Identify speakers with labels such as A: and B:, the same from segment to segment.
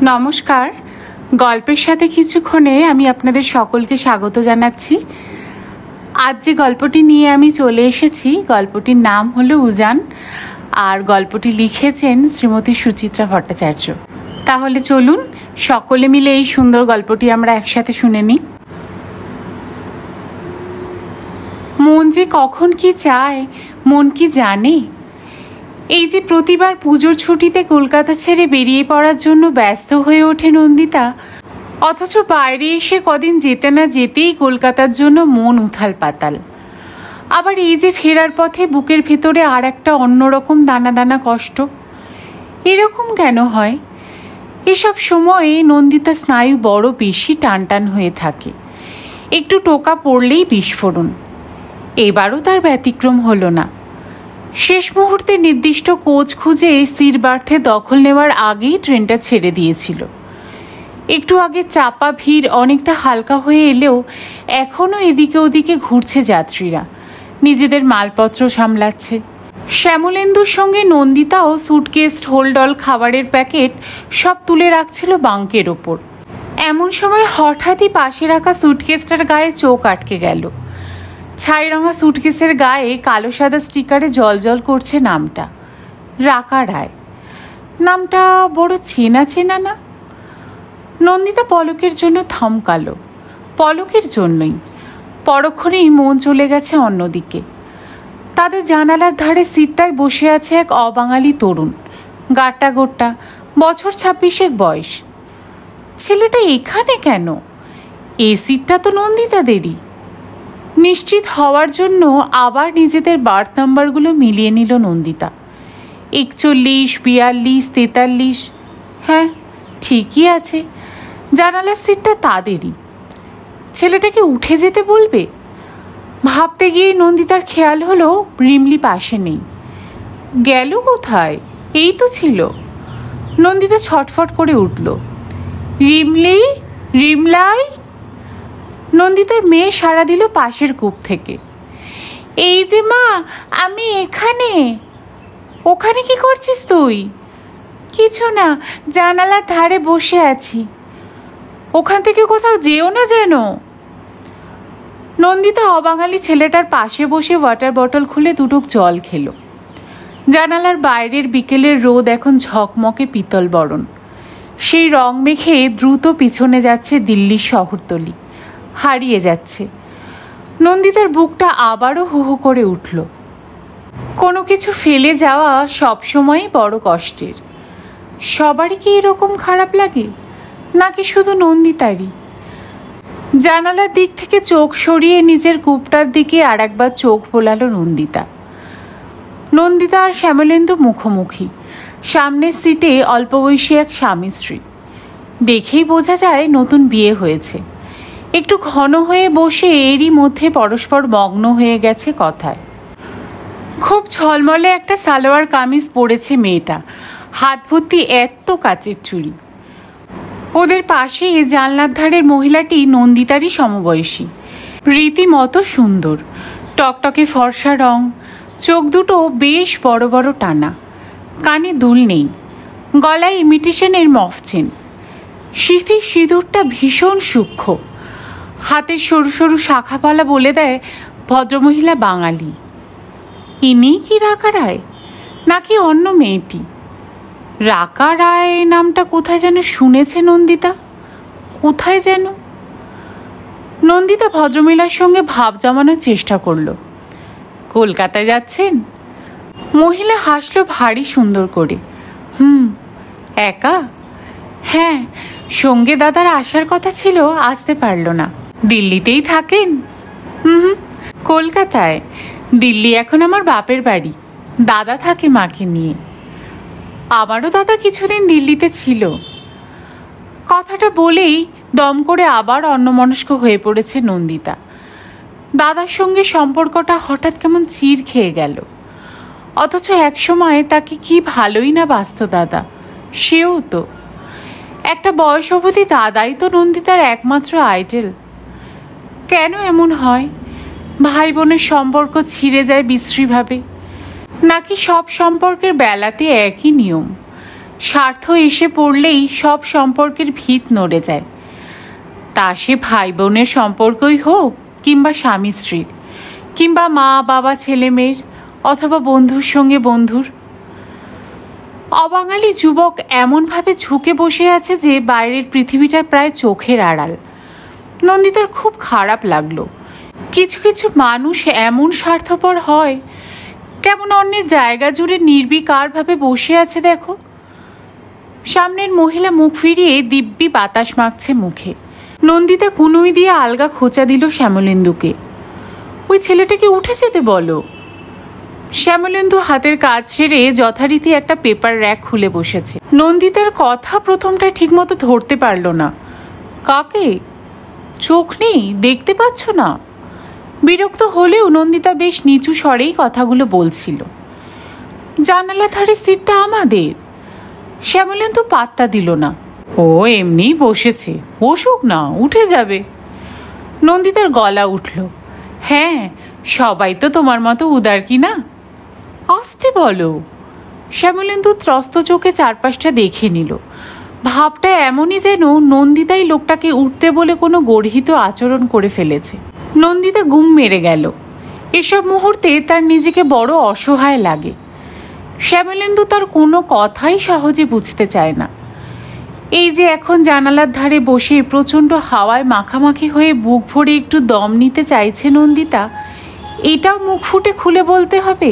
A: নমস্কার। গল্পের সাথে কিছুক্ষণে আমি আপনাদের সকলকে স্বাগত জানাচ্ছি। আজ যে গল্পটি নিয়ে আমি চলে এসেছি, গল্পটির নাম হলো উজান, আর গল্পটি লিখেছেন শ্রীমতী সুচিত্রা ভট্টাচার্য। তাহলে চলুন সকলে মিলে এই সুন্দর গল্পটি আমরা একসাথে শুনে নিই। মন যে কখন কি চায়, মন কি জানে? এই যে প্রতিবার পুজোর ছুটিতে কলকাতা ছেড়ে বেরিয়ে পড়ার জন্য ব্যস্ত হয়ে ওঠে নন্দিতা, অথচ বাইরে এসে কদিন যেতে না যেতেই কলকাতার জন্য মন উথাল পাতাল। আবার এই যে ফেরার পথে বুকের ভেতরে আর একটা অন্যরকম দানা দানা কষ্ট। এরকম কেন হয়? এসব সময়ে নন্দিতা স্নায়ু বড় বেশি টান টান হয়ে থাকে। একটু টোকা পড়লেই বিস্ফোরণ। এবারও তার ব্যতিক্রম হলো না। শেষ মুহূর্তে নির্দিষ্ট কোচ খুঁজে সিট বার্থে দখল নেওয়ার আগেই ট্রেনটা ছেড়ে দিয়েছিল। একটু আগে চাপা ভিড় অনেকটা হালকা হয়ে এলেও এখনও এদিকে ওদিকে ঘুরছে যাত্রীরা, নিজেদের মালপত্র সামলাচ্ছে। শ্যামলেন্দুর সঙ্গে নন্দিতাও সুটকেস, হোলডল, খাবারের প্যাকেট সব তুলে রাখছিল বাঙ্কের ওপর। এমন সময় হঠাৎই পাশে রাখা সুটকেসটার গায়ে চোখ আটকে গেল। ছাইরঙা সুটকেসের গায়ে কালো সাদা স্টিকারে জলজল করছে নামটা, রাকা রায়। নামটা বড় চেনা চেনা না? নন্দিতা পলকের জন্য থমকালো। পলকের জন্যই। পরক্ষণেই মন চলে গেছে অন্যদিকে। তাদের জানালার ধারে সিটটায় বসে আছে এক অবাঙালি তরুণ, গাট্টা গোট্টা, বছর 26 বয়স। ছেলেটা এখানে কেন? এই সিটটা তো নন্দিতাদেরই। নিশ্চিত হওয়ার জন্য আবার নিজেদের বার্থ নাম্বারগুলো মিলিয়ে নিল নন্দিতা। 41, 42, 43। হ্যাঁ, ঠিকই আছে, জানালার সিটটা তাদেরই। ছেলেটাকে উঠে যেতে বলবে? ভাবতে গিয়ে নন্দিতার খেয়াল হলো রিমলি পাশে নেই। গেল কোথায়? এই তো ছিল। নন্দিতা ছটফট করে উঠল, রিমলি, রিমলাই। নন্দিতার মেয়ে সাড়া দিল পাশের কূপ থেকে, এই যে মা, আমি এখানে। ওখানে কি করছিস তুই? কিছু না, জানালার ধারে বসে আছি। ওখান থেকে কোথাও যেও না যেন। নন্দিতা অবাঙালি ছেলেটার পাশে বসে ওয়াটার বটল খুলে দুটোক জল খেলো। জানালার বাইরের বিকেলের রোদ এখন ঝকমকে পিতল বরণ। সেই রং মেখে দ্রুত পিছনে যাচ্ছে দিল্লির শহরতলি, হারিয়ে যাচ্ছে। নন্দিতার বুকটা আবারও হু হু করে উঠল। কোনো কিছু ফেলে যাওয়া সবসময়ই বড় কষ্টের। সবারই কি এরকম খারাপ লাগে, নাকি শুধু নন্দিতারই? জানালার দিক থেকে চোখ সরিয়ে নিজের কূপটার দিকে আর একবার চোখ বোলালো নন্দিতা। নন্দিতা আর শ্যামলেন্দু মুখোমুখি। সামনের সিটে অল্প বয়সী এক স্বামী স্ত্রী। দেখেই বোঝা যায় নতুন বিয়ে হয়েছে। একটু ঘন হয়ে বসে এরই মধ্যে পরস্পর মগ্ন হয়ে গেছে কথায়। খুব ঝলমলে একটা সালোয়ার কামিজ পরেছে মেয়েটা, হাত ভর্তি এত কাচের চুড়ি। ওদের পাশে জানলার ধারের মহিলাটি নন্দিতারই সমবয়সী, রীতিমতো সুন্দর। টকটকে ফর্সা রং, চোখ দুটো বেশ বড় বড় টানা, কানে দুল নেই, গলায় ইমিটেশনের মফচেন। সিঁথির সিঁদুরটা ভীষণ সূক্ষ্ম। হাতের সরু সরু শাখাপালা বলে দেয় ভদ্রমহিলা বাঙালি। ইনি কি রাকা রায়, নাকি অন্য মেয়েটি? রাকা রায় নামটা কোথায় যেন শুনেছে নন্দিতা। কোথায় যেন? নন্দিতা ভদ্রমহিলার সঙ্গে ভাব জমানোর চেষ্টা করল। কলকাতায় যাচ্ছেন? মহিলা হাসলো ভারী সুন্দর করে। একা? হ্যাঁ, সঙ্গে দাদার আসার কথা ছিল, আসতে পারল না। দিল্লিতেই থাকেন? কলকাতায়। দিল্লি এখন আমার বাপের বাড়ি, দাদা থাকে মাকে নিয়ে। আমারও দাদা কিছুদিন দিল্লিতে ছিল। কথাটা বলেই দম করে আবার অন্যমনস্ক হয়ে পড়েছে নন্দিতা। দাদার সঙ্গে সম্পর্কটা হঠাৎ কেমন চিড় খেয়ে গেল। অথচ একসময় তাকে কি ভালোই না বাসত দাদা। সেও তো একটা বয়স অবধি দাদাই তো নন্দিতার একমাত্র আইডল। কেন এমন হয়? ভাই বোনের সম্পর্ক ছিঁড়ে যায় বিশ্রীভাবে, নাকি সব সম্পর্কের বেলাতে একই নিয়ম? স্বার্থ এসে পড়লেই সব সম্পর্কের ভিত নড়ে যায়, তা সে ভাই বোনের সম্পর্কই হোক, কিংবা স্বামী স্ত্রীর, কিংবা মা বাবা ছেলে মেয়ের, অথবা বন্ধুর সঙ্গে বন্ধুর। অবাঙালি যুবক এমনভাবে ঝুঁকে বসে আছে যে বাইরের পৃথিবীটা প্রায় চোখের আড়াল। নন্দিতার খুব খারাপ লাগলো। কিছু কিছু মানুষ এমন স্বার্থপর হয়, কেমন অন্যের জায়গা জুড়ে নির্বিকারভাবে বসে আছে দেখো। সামনের মহিলা মুখ ফিরিয়ে দিব্যি বাতাস মাখছে মুখে। নন্দিতা কুনুই দিয়ে আলগা খোঁচা দিল শ্যামলেন্দুকে। ওই ছেলেটাকে উঠে যেতে বলো। শ্যামলেন্দু হাতের কাজ সেরে যথারীতি একটা পেপার র্যাক খুলে বসেছে। নন্দিতার কথা প্রথমটা ঠিকমতো ধরতে পারল না। কাকে? চোখ নেই, দেখতে পাচ্ছ না? বিরক্ত হলেও নন্দিতা বেশ নিচু স্বরেই কথাগুলো বলছিল। জানালা ধারে সিটটা আমাদের। শ্যামলেন্দু পাত্তা দিল না। ও এমনি বসেছে, বসুক না, উঠে যাবে। নন্দিতার গলা উঠল। হ্যাঁ, সবাই তো তোমার মতো উদার কি না? আসতে বলো। শ্যামলেন্দু ত্রস্ত চোখে চারপাশটা দেখে নিল। ভাবটা এমনই যেন নন্দিতাই লোকটাকে উঠতে বলে কোনো গর্হিত আচরণ করে ফেলেছে। নন্দিতা গুম মেরে গেল। এসব মুহূর্তে তার নিজেকে বড় অসহায় লাগে। শ্যামলেন্দু তার কোনো কথাই সহজে বুঝতে চায় না। এই যে এখন জানালার ধারে বসে প্রচণ্ড হাওয়ায় মাখামাখি হয়ে বুক ভরে একটু দম নিতে চাইছে নন্দিতা, এটাও মুখ ফুটে খুলে বলতে হবে,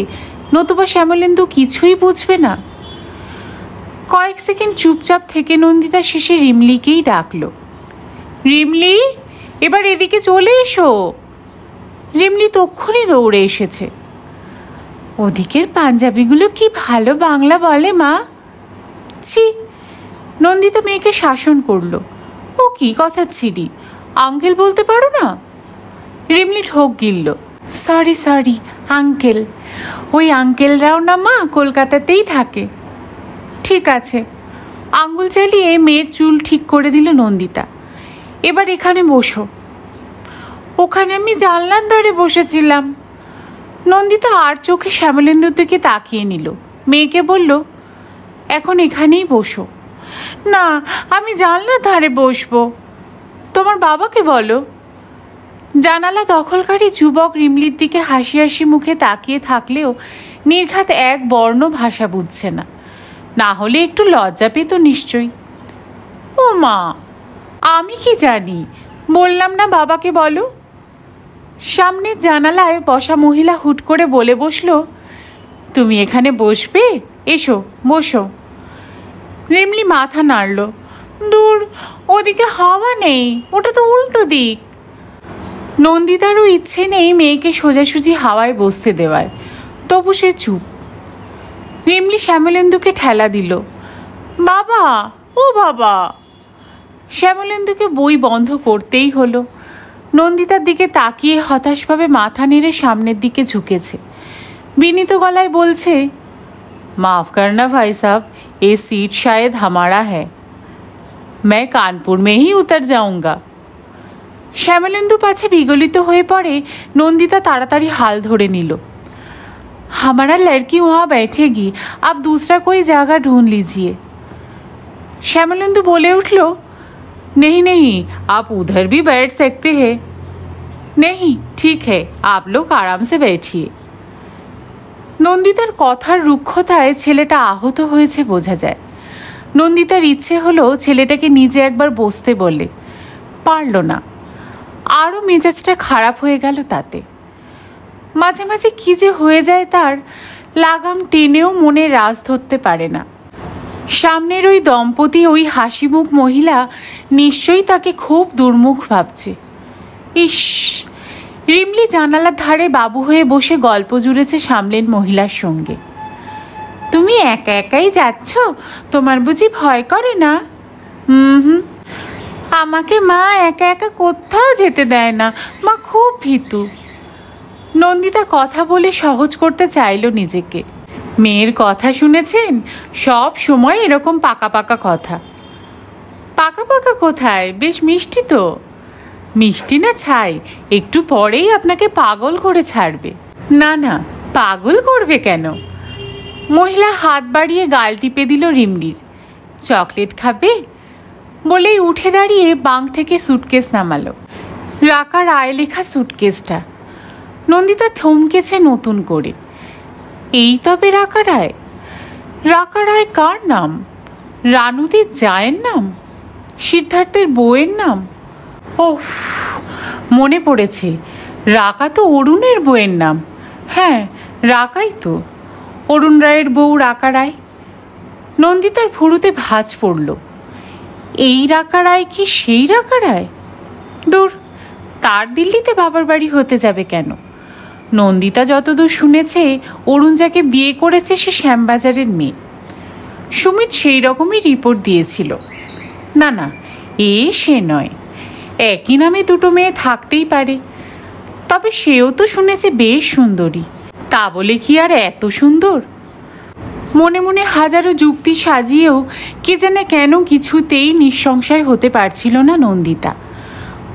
A: নতুবা শ্যামলেন্দু কিছুই বুঝবে না। কয়েক সেকেন্ড চুপচাপ থেকে নন্দিতা শেষে রিমলিকেই ডাকল। রিমলি, এবার এদিকে চলে এসো। রিমলি তক্ষুনি দৌড়ে এসেছে। ওদিকের পাঞ্জাবিগুলো কি ভালো বাংলা বলে মা। ছি! নন্দিতা মেয়েকে শাসন করল। ও কি কথা ছিড়ি, আঙ্কেল বলতে পারো না? রিমলি ঠোক গিলল। Sorry sorry uncle. ওই আঙ্কেলরাও না মা কলকাতাতেই থাকে। ঠিক আছে। আঙ্গুল চালিয়ে মেয়ের চুল ঠিক করে দিল নন্দিতা। এবার এখানে বসো। ওখানে আমি জানলার ধারে বসেছিলাম। নন্দিতা আর চোখে শ্যামলেন্দুর দিকে তাকিয়ে নিল। মেয়েকে বলল, এখন এখানেই বসো। না, আমি জানলার ধারে বসবো। তোমার বাবাকে বলো। জানালা দখলকারী যুবক রিমলির দিকে হাসি হাসি মুখে তাকিয়ে থাকলেও নির্ঘাত এক বর্ণ ভাষা বুঝছে না। না হলে একটু লজ্জা পেত নিশ্চয়ই। ও মা, আমি কি জানি, বললাম না বাবাকে বলো। সামনের জানালায় বসা মহিলা হুট করে বলে বসলো, তুমি এখানে বসবে, এসো বসো। রিমলি মাথা নাড়ল। দূর, ওদিকে হাওয়া নেই, ওটা তো উল্টো দিক। নন্দিতারও ইচ্ছে নেই মেয়েকে সোজাসুজি হাওয়ায় বসতে দেওয়ার, তবু সে চুপ। রিমলি শ্যামলেন্দুকে ঠেলা দিল। বাবা, ও বাবা। শ্যামলেন্দুকে বই বন্ধ করতেই হলো। নন্দিতার দিকে তাকিয়ে হতাশভাবে মাথা নেড়ে সামনের দিকে ঝুঁকেছে। বিনীত গলায় বলছে, মাফ করনা ভাই সাহব, ये सीट शायद हमारा है, मैं कानपुर में ही उतर जाऊंगा। শ্যামলেন্দু পাছে বিগলিত হয়ে পড়ে নন্দিতা তাড়াতাড়ি হাল ধরে নিল। हमारा लड़की वहाँ बैठेगी, आप दूसरा कोई जगह ढूंढ लीजिए। श्यामलेंदु बोले उठलो, नहीं नहीं, आप उधर भी बैठ सकते हैं। नहीं, ठीक है, आप लोग आराम से बैठिए। নন্দিতার কথার রুক্ষতায় ছেলেটা আহত হয়েছে বোঝা যায়। নন্দিতার ইচ্ছে হলো ছেলেটাকে নিজে একবার বসতে বলে, পারল না। আরও মেজাজটা খারাপ হয়ে গেল তাতে। মাঝে মাঝে কি যে হয়ে যায় তার, লাগাম টেনেও মনে রাজ ধরতে পারে না। সামনের ওই দম্পতি, ওই হাসিমুখ মহিলা নিশ্চয়ই তাকে খুব দুর্মুখ ভাবছে। ইস! রিমলি জানালার ধারে বাবু হয়ে বসে গল্প জুড়েছে সামলেন মহিলার সঙ্গে। তুমি একা একাই যাচ্ছ, তোমার বুঝি ভয় করে না? হুম, আমাকে মা একা একা কোথাও যেতে দেয় না, মা খুব ভীতু। নন্দিতা কথা বলে সহজ করতে চাইল নিজেকে। মেয়ের কথা শুনেছেন, সব সময় এরকম পাকা পাকা কথা। পাকা পাকা কোথায়, বেশ মিষ্টি তো। মিষ্টি না ছাই, একটু পরেই আপনাকে পাগল করে ছাড়বে। না না, পাগল করবে কেন? মহিলা হাত বাড়িয়ে গাল টিপে দিল রিমলির। চকলেট খাবে বলেই উঠে দাঁড়িয়ে বাং থেকে সুটকেস নামালো। রাকার আয় লেখা সুটকেসটা। নন্দিতা থমকেছে নতুন করে। এই তবে রাকা রায়? রাকা রায় কার নাম? রানুদির জায়ের নাম? সিদ্ধার্থের বউয়ের নাম? ওহ, মনে পড়েছে, রাকা তো অরুণের বউয়ের নাম। হ্যাঁ, রাকাই তো, অরুণ রায়ের বউ রাকা রায়। নন্দিতার ভুরুতে ভাঁজ পড়ল। এই রাকা রায় কি সেই রাকা রায়? দূর, তার দিল্লিতে বাবার বাড়ি হতে যাবে কেন? নন্দিতা যতদূর শুনেছে, অরুণ যাকে বিয়ে করেছে সে শ্যামবাজারের মেয়ে। সুমিত সেই রকমই রিপোর্ট দিয়েছিল। না না, সে নয়। একই নামে দুটো মেয়ে থাকতেই পারে, তবে সেও তো শুনেছে বেশ সুন্দরী। তা বলে কি আর এত সুন্দর? মনে মনে হাজারো যুক্তি সাজিয়েও কে জানে কেন কিছুতেই নিঃসংশয় হতে পারছিল না নন্দিতা।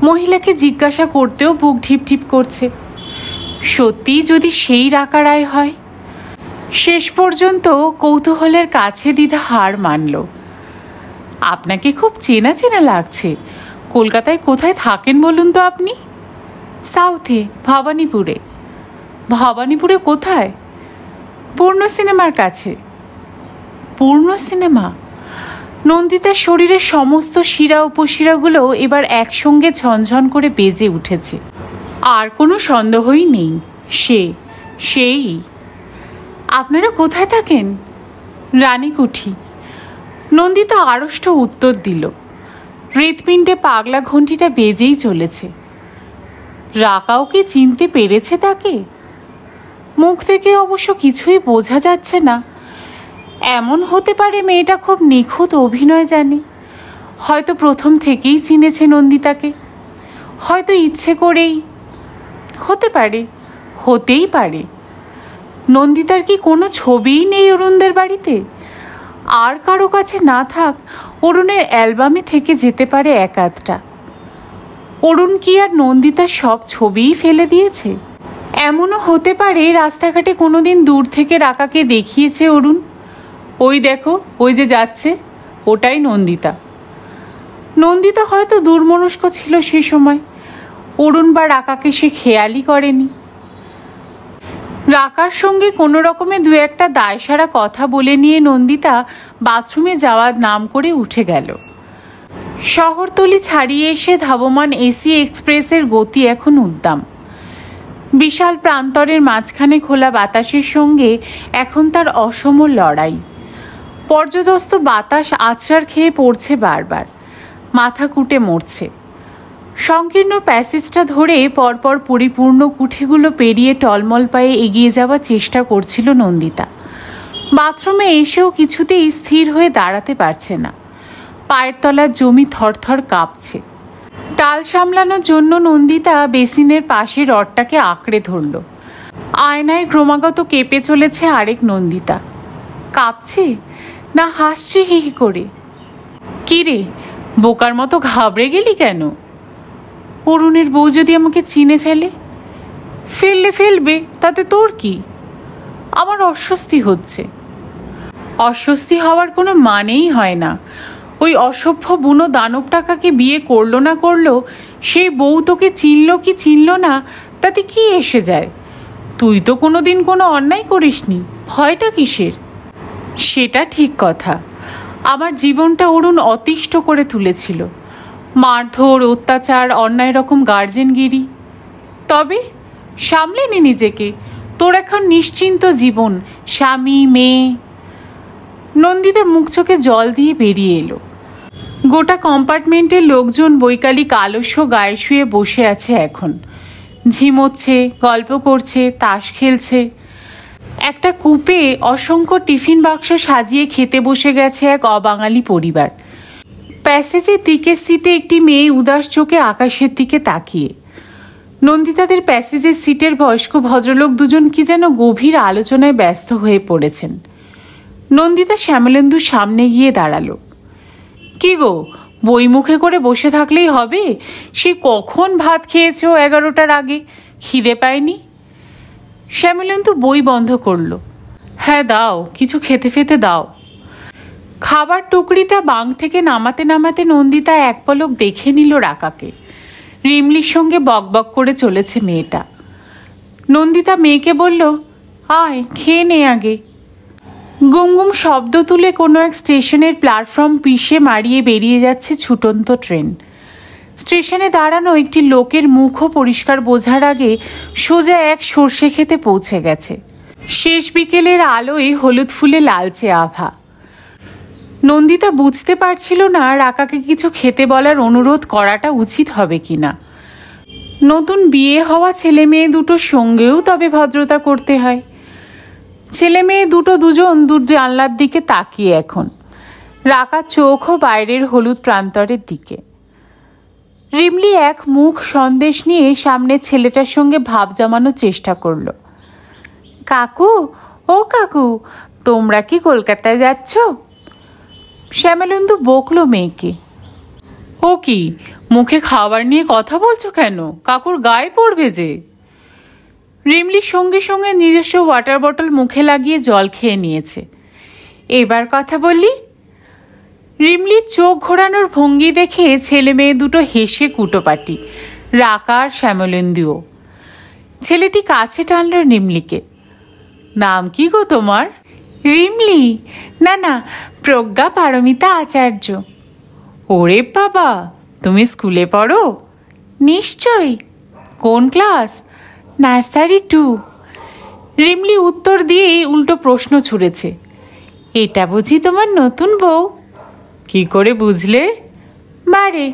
A: মহিলাকে জিজ্ঞাসা করতেও বুক ঢিপ ঢিপ করছে। সত্যি যদি সেই রাকা রায় হয়? শেষ পর্যন্ত কৌতূহলের কাছে দ্বিধা হার মানল। আপনাকে খুব চেনা চেনা লাগছে। কলকাতায় কোথায় থাকেন বলুন তো আপনি? সাউথে, ভবানীপুরে। ভবানীপুরে কোথায়? পূর্ণ সিনেমার কাছে। পূর্ণ সিনেমা? নন্দিতার শরীরের সমস্ত শিরা উপশিরাগুলো এবার একসঙ্গে ঝনঝন করে বেজে উঠেছে। আর কোনো সন্দেহই নেই, সেই। আপনারা কোথায় থাকেন? রানীকুঠি। নন্দিতা আড়ষ্ট উত্তর দিল। হৃৎপিণ্ডে পাগলা ঘণ্টিটা বেজেই চলেছে। রাকাও কি চিনতে পেরেছে তাকে? মুখ থেকে অবশ্য কিছুই বোঝা যাচ্ছে না। এমন হতে পারে মেয়েটা খুব নিখুঁত অভিনয় জানে। হয়তো প্রথম থেকেই চিনেছে নন্দিতাকে, হয়তো ইচ্ছে করেই। হতে পারে, হতেই পারে। নন্দিতার কি কোনো ছবিই নেই অরুণদের বাড়িতে? আর কারো কাছে না থাক, অরুণের অ্যালবামে থেকে যেতে পারে এক আধটা। অরুণ কি আর নন্দিতার সব ছবিই ফেলে দিয়েছে? এমনও হতে পারে রাস্তাঘাটে কোনোদিন দূর থেকে রাকাকে দেখিয়েছে অরুণ। ওই দেখো, ওই যে যাচ্ছে, ওটাই নন্দিতা। নন্দিতা হয়তো দুর্মনস্ক ছিল সে সময়। অরুণ বা রাকাকে সে খেয়ালই করেনি। রাকার সঙ্গে কোনো রকমে দু একটা দায়সারা কথা বলে নিয়ে নন্দিতা বাথরুমে যাওয়ার নাম করে উঠে গেল। শহরতলি ছাড়িয়ে এসে ধাবমান এসি এক্সপ্রেসের গতি এখন উদ্দাম। বিশাল প্রান্তরের মাঝখানে খোলা বাতাসের সঙ্গে এখন তার অসম লড়াই। পর্যদস্ত বাতাস আছড়ার খেয়ে পড়ছে বারবার, মাথা কুটে মরছে। সংকীর্ণ প্যাসেজটা ধরে পরপর পরিপূর্ণ কুঠিগুলো পেরিয়ে টলমল পায়ে এগিয়ে যাওয়ার চেষ্টা করছিল নন্দিতা। বাথরুমে এসেও কিছুতেই স্থির হয়ে দাঁড়াতে পারছে না। পায়ের তলার জমি থরথর কাঁপছে। টাল সামলানোর জন্য নন্দিতা বেসিনের পাশে রডটাকে আঁকড়ে ধরল। আয়নায় ক্রমাগত কেঁপে চলেছে আরেক নন্দিতা। কাঁপছে না হাসছে হি হি করে? কি রে, বোকার মতো ঘাবড়ে গেলি কেন? অরুণের বউ যদি আমাকে চিনে ফেলে? ফেলবে, তাতে তোর কি? আমার অস্বস্তি হচ্ছে। অস্বস্তি হওয়ার কোনো মানেই হয় না। ওই অসভ্য বুনো দানব টাকাকে বিয়ে করলো না করলো, সেই বউ তোকে চিনল কি চিনল না, তাতে কি এসে যায়? তুই তো কোনোদিন কোনো অন্যায় করিসনি, ভয়টা কিসের? সেটা ঠিক কথা। আমার জীবনটা অরুণ অতিষ্ঠ করে তুলেছিল। মারধর, অত্যাচার, অন্যায় রকম গার্জেনগিরি। তবে সামলে নি নিজেকে। তোর এখন নিশ্চিন্ত জীবন, স্বামী, মেয়ে। নন্দিতা মুখ চোখে জল দিয়ে বেরিয়ে এলো। গোটা কম্পার্টমেন্টের লোকজন বৈকালিক আলস্য গায়ে শুয়ে বসে আছে এখন। ঝিমোচ্ছে, গল্প করছে, তাস খেলছে। একটা কূপে অসংখ্য টিফিন বাক্স সাজিয়ে খেতে বসে গেছে এক অবাঙালি পরিবার। প্যাসেজের দিকের সিটে একটি মেয়ে উদাস চোখে আকাশের দিকে তাকিয়ে। নন্দিতাদের প্যাসেজের সিটের বয়স্ক ভদ্রলোক দুজন কি যেন গভীর আলোচনায় ব্যস্ত হয়ে পড়েছেন। নন্দিতা শ্যামলেন্দুর সামনে গিয়ে দাঁড়ালো। কি গো, বই মুখে করে বসে থাকলেই হবে? সে কখন ভাত খেয়েছো 11টার আগে, খিদে পায়নি? শ্যামলেন্দু বই বন্ধ করলো। হ্যাঁ দাও, কিছু খেতে ফেতে দাও। খাবার টুকরিটা বাং থেকে নামাতে নামাতে নন্দিতা এক পলক দেখে নিল রাকাকে। রিমলির সঙ্গে বকবক করে চলেছে মেয়েটা। নন্দিতা মেয়েকে বলল, আয় খেয়ে নে আগে। গুমগুম শব্দ তুলে কোনো এক স্টেশনের প্ল্যাটফর্ম পিষে মারিয়ে বেরিয়ে যাচ্ছে ছুটন্ত ট্রেন। স্টেশনে দাঁড়ানো একটি লোকের মুখও পরিষ্কার বোঝার আগে সোজা এক সর্ষে খেতে পৌঁছে গেছে। শেষ বিকেলের আলোয় হলুদ ফুলে লালচে আভা। নন্দিতা বুঝতে পারছিল না রাকাকে কিছু খেতে বলার অনুরোধ করাটা উচিত হবে কিনা। নতুন বিয়ে হওয়া ছেলে মেয়ে দুটোর সঙ্গেও তবে ভদ্রতা করতে হয়। ছেলে মেয়ে দুজন দূর জানলার দিকে তাকিয়ে এখন। রাকার চোখও বাইরের হলুদ প্রান্তরের দিকে। রিমলি এক মুখ সন্দেশ নিয়ে সামনে ছেলেটার সঙ্গে ভাব জমানোর চেষ্টা করল। কাকু, ও কাকু, তোমরা কি কলকাতায় যাচ্ছ? শ্যামলেন্দু বকল মেয়েকে। ও কি, মুখে খাবার নিয়ে কথা বলছো কেন? কাকুর গায়ে পড়বে যে। রিমলির সঙ্গে সঙ্গে নিজস্ব ওয়াটার বটল মুখে লাগিয়ে জল খেয়ে নিয়েছে। এবার কথা বললি? রিমলির চোখ ঘোরানোর ভঙ্গি দেখে ছেলে মেয়ে দুটো হেসে কুটোপাটি, রাকা আর শ্যামলেন্দুও। ছেলেটি কাছে টানল রিমলিকে। নাম কি গো তোমার? রিমলি? না না, প্রজ্ঞা পারমিতা আচার্য। ওরে বাবা, তুমি স্কুলে পড়ো? নিশ্চয়ই। কোন ক্লাস? নার্সারি 2। রিমলি উত্তর দিয়ে উল্টো প্রশ্ন ছুড়েছে। এটা বুঝি তোমার নতুন বউ? কি করে বুঝলে? বারে,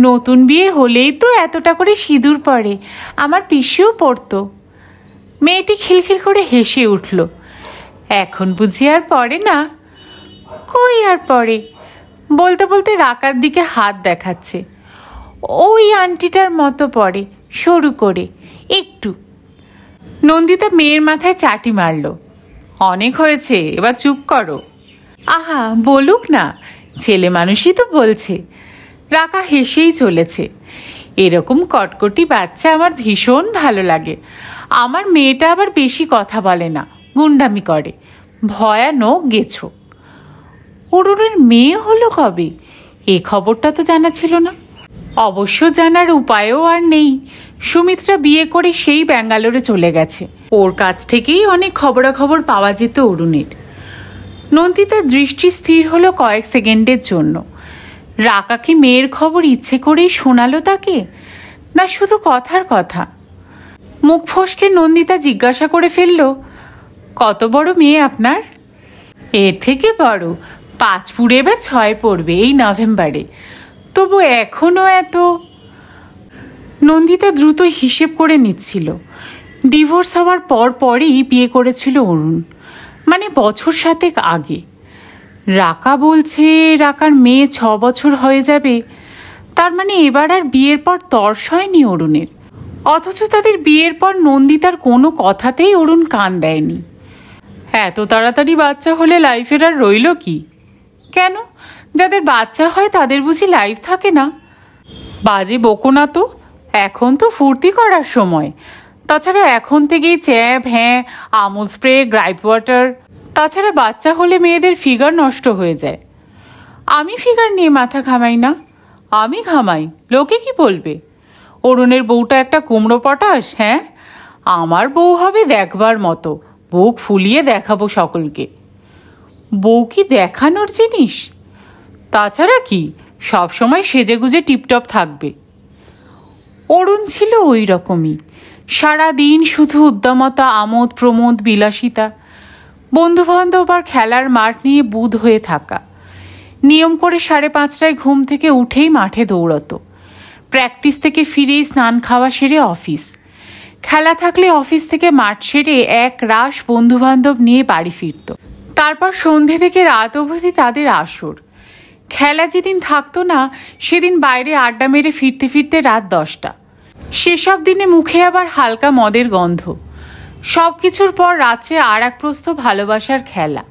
A: নতুন বিয়ে হলেই তো এতটা করে সিঁদুর পড়ে, আমার পিসিও পড়তো। মেয়েটি খিলখিল করে হেসে উঠল। এখন বুঝি আর পড়ে না? কই আর পড়ে? বলতে বলতে রাকার দিকে হাত দেখাচ্ছে। ওই আন্টিটার মতো পড়ে, সরু করে একটু। নন্দিতা মেয়ের মাথায় চাটি মারল। অনেক হয়েছে, এবার চুপ করো। আহা, বলুক না, ছেলে মানুষই তো বলছে। রাকা হেসেই চলেছে। এরকম কটকটি বাচ্চা আমার ভীষণ ভালো লাগে। আমার মেয়েটা আবার বেশি কথা বলে না, গুন্ডামি করে। ভয়ানক গেছো। অরুণের মেয়ে হলো কবে? এ খবরটা তো জানা ছিল না। অবশ্য জানার উপায়ও আর নেই। সুমিত্রা বিয়ে করে সেই ব্যাঙ্গালোরে চলে গেছে। ওর কাছ থেকেই অনেক খবরাখবর পাওয়া যেত অরুণের। নন্দিতার দৃষ্টি স্থির হলো কয়েক সেকেন্ডের জন্য। রাকা কি মেয়ের খবর ইচ্ছে করেই শোনালো তাকে, না শুধু কথার কথা? মুখ ফসকে নন্দিতা জিজ্ঞাসা করে ফেলল, কত বড় মেয়ে আপনার? এর থেকে বড়, 5 পুড়ে বা 6 পড়বে এই নভেম্বরে। তবু এখনো এত। নন্দিতা দ্রুত হিসেব করে নিচ্ছিল। ডিভোর্স হওয়ার পরই বিয়ে করেছিল অরুণ, মানে বছর 7 আগে। রাকা বলছে রাকার মেয়ে 6 বছর হয়ে যাবে। তার মানে এবার আর বিয়ের পর তর্স হয়নি অরুণের। অথচ তাদের বিয়ের পর নন্দিতার কোনো কথাতেই অরুণ কান দেয়নি। এত তাড়াতাড়ি বাচ্চা হলে লাইফের আর রইল কি? কেন, যাদের বাচ্চা হয় তাদের বুঝি লাইফ থাকে না? বাজে বকো না তো, এখন তো ফুর্তি করার সময়। তাছাড়া এখন থেকেই চ্যাপ, হ্যাঁ, আমুল স্প্রে, গ্রাইপ ওয়াটার। তাছাড়া বাচ্চা হলে মেয়েদের ফিগার নষ্ট হয়ে যায়। আমি ফিগার নিয়ে মাথা ঘামাই না। আমি ঘামাই, লোকে কি বলবে? অরুণের বউটা একটা কুমড়ো পটাশ। হ্যাঁ, আমার বউ হবে দেখবার মতো, বুক ফুলিয়ে দেখাবো সকলকে। বউ কি দেখানোর জিনিস? তাছাড়া কি, সবসময় সেজেগুজে টিপটপ থাকবে। অরুণ ছিল ওই রকমই। সারাদিন শুধু উদ্দামতা, আমোদ প্রমোদ, বিলাসিতা। বন্ধুবান্ধব আর খেলার মাঠ নিয়ে বুঁদ হয়ে থাকা। নিয়ম করে 5:30টায় ঘুম থেকে উঠেই মাঠে দৌড়তো। প্র্যাকটিস থেকে ফিরেই স্নান খাওয়া সেরে অফিস। খেলা থাকলে অফিস থেকে মাঠ সেরে এক রাশ বন্ধুবান্ধব নিয়ে বাড়ি ফিরত। তারপর সন্ধে থেকে রাত অবধি তাদের আসর। খেলা যেদিন থাকতো না সেদিন বাইরে আড্ডা মেরে ফিরতে ফিরতে রাত 10টা। সেসব দিনে মুখে আবার হালকা মদের গন্ধ। সব কিছুর পর রাত্রে আর এক প্রস্থ ভালোবাসার খেলা।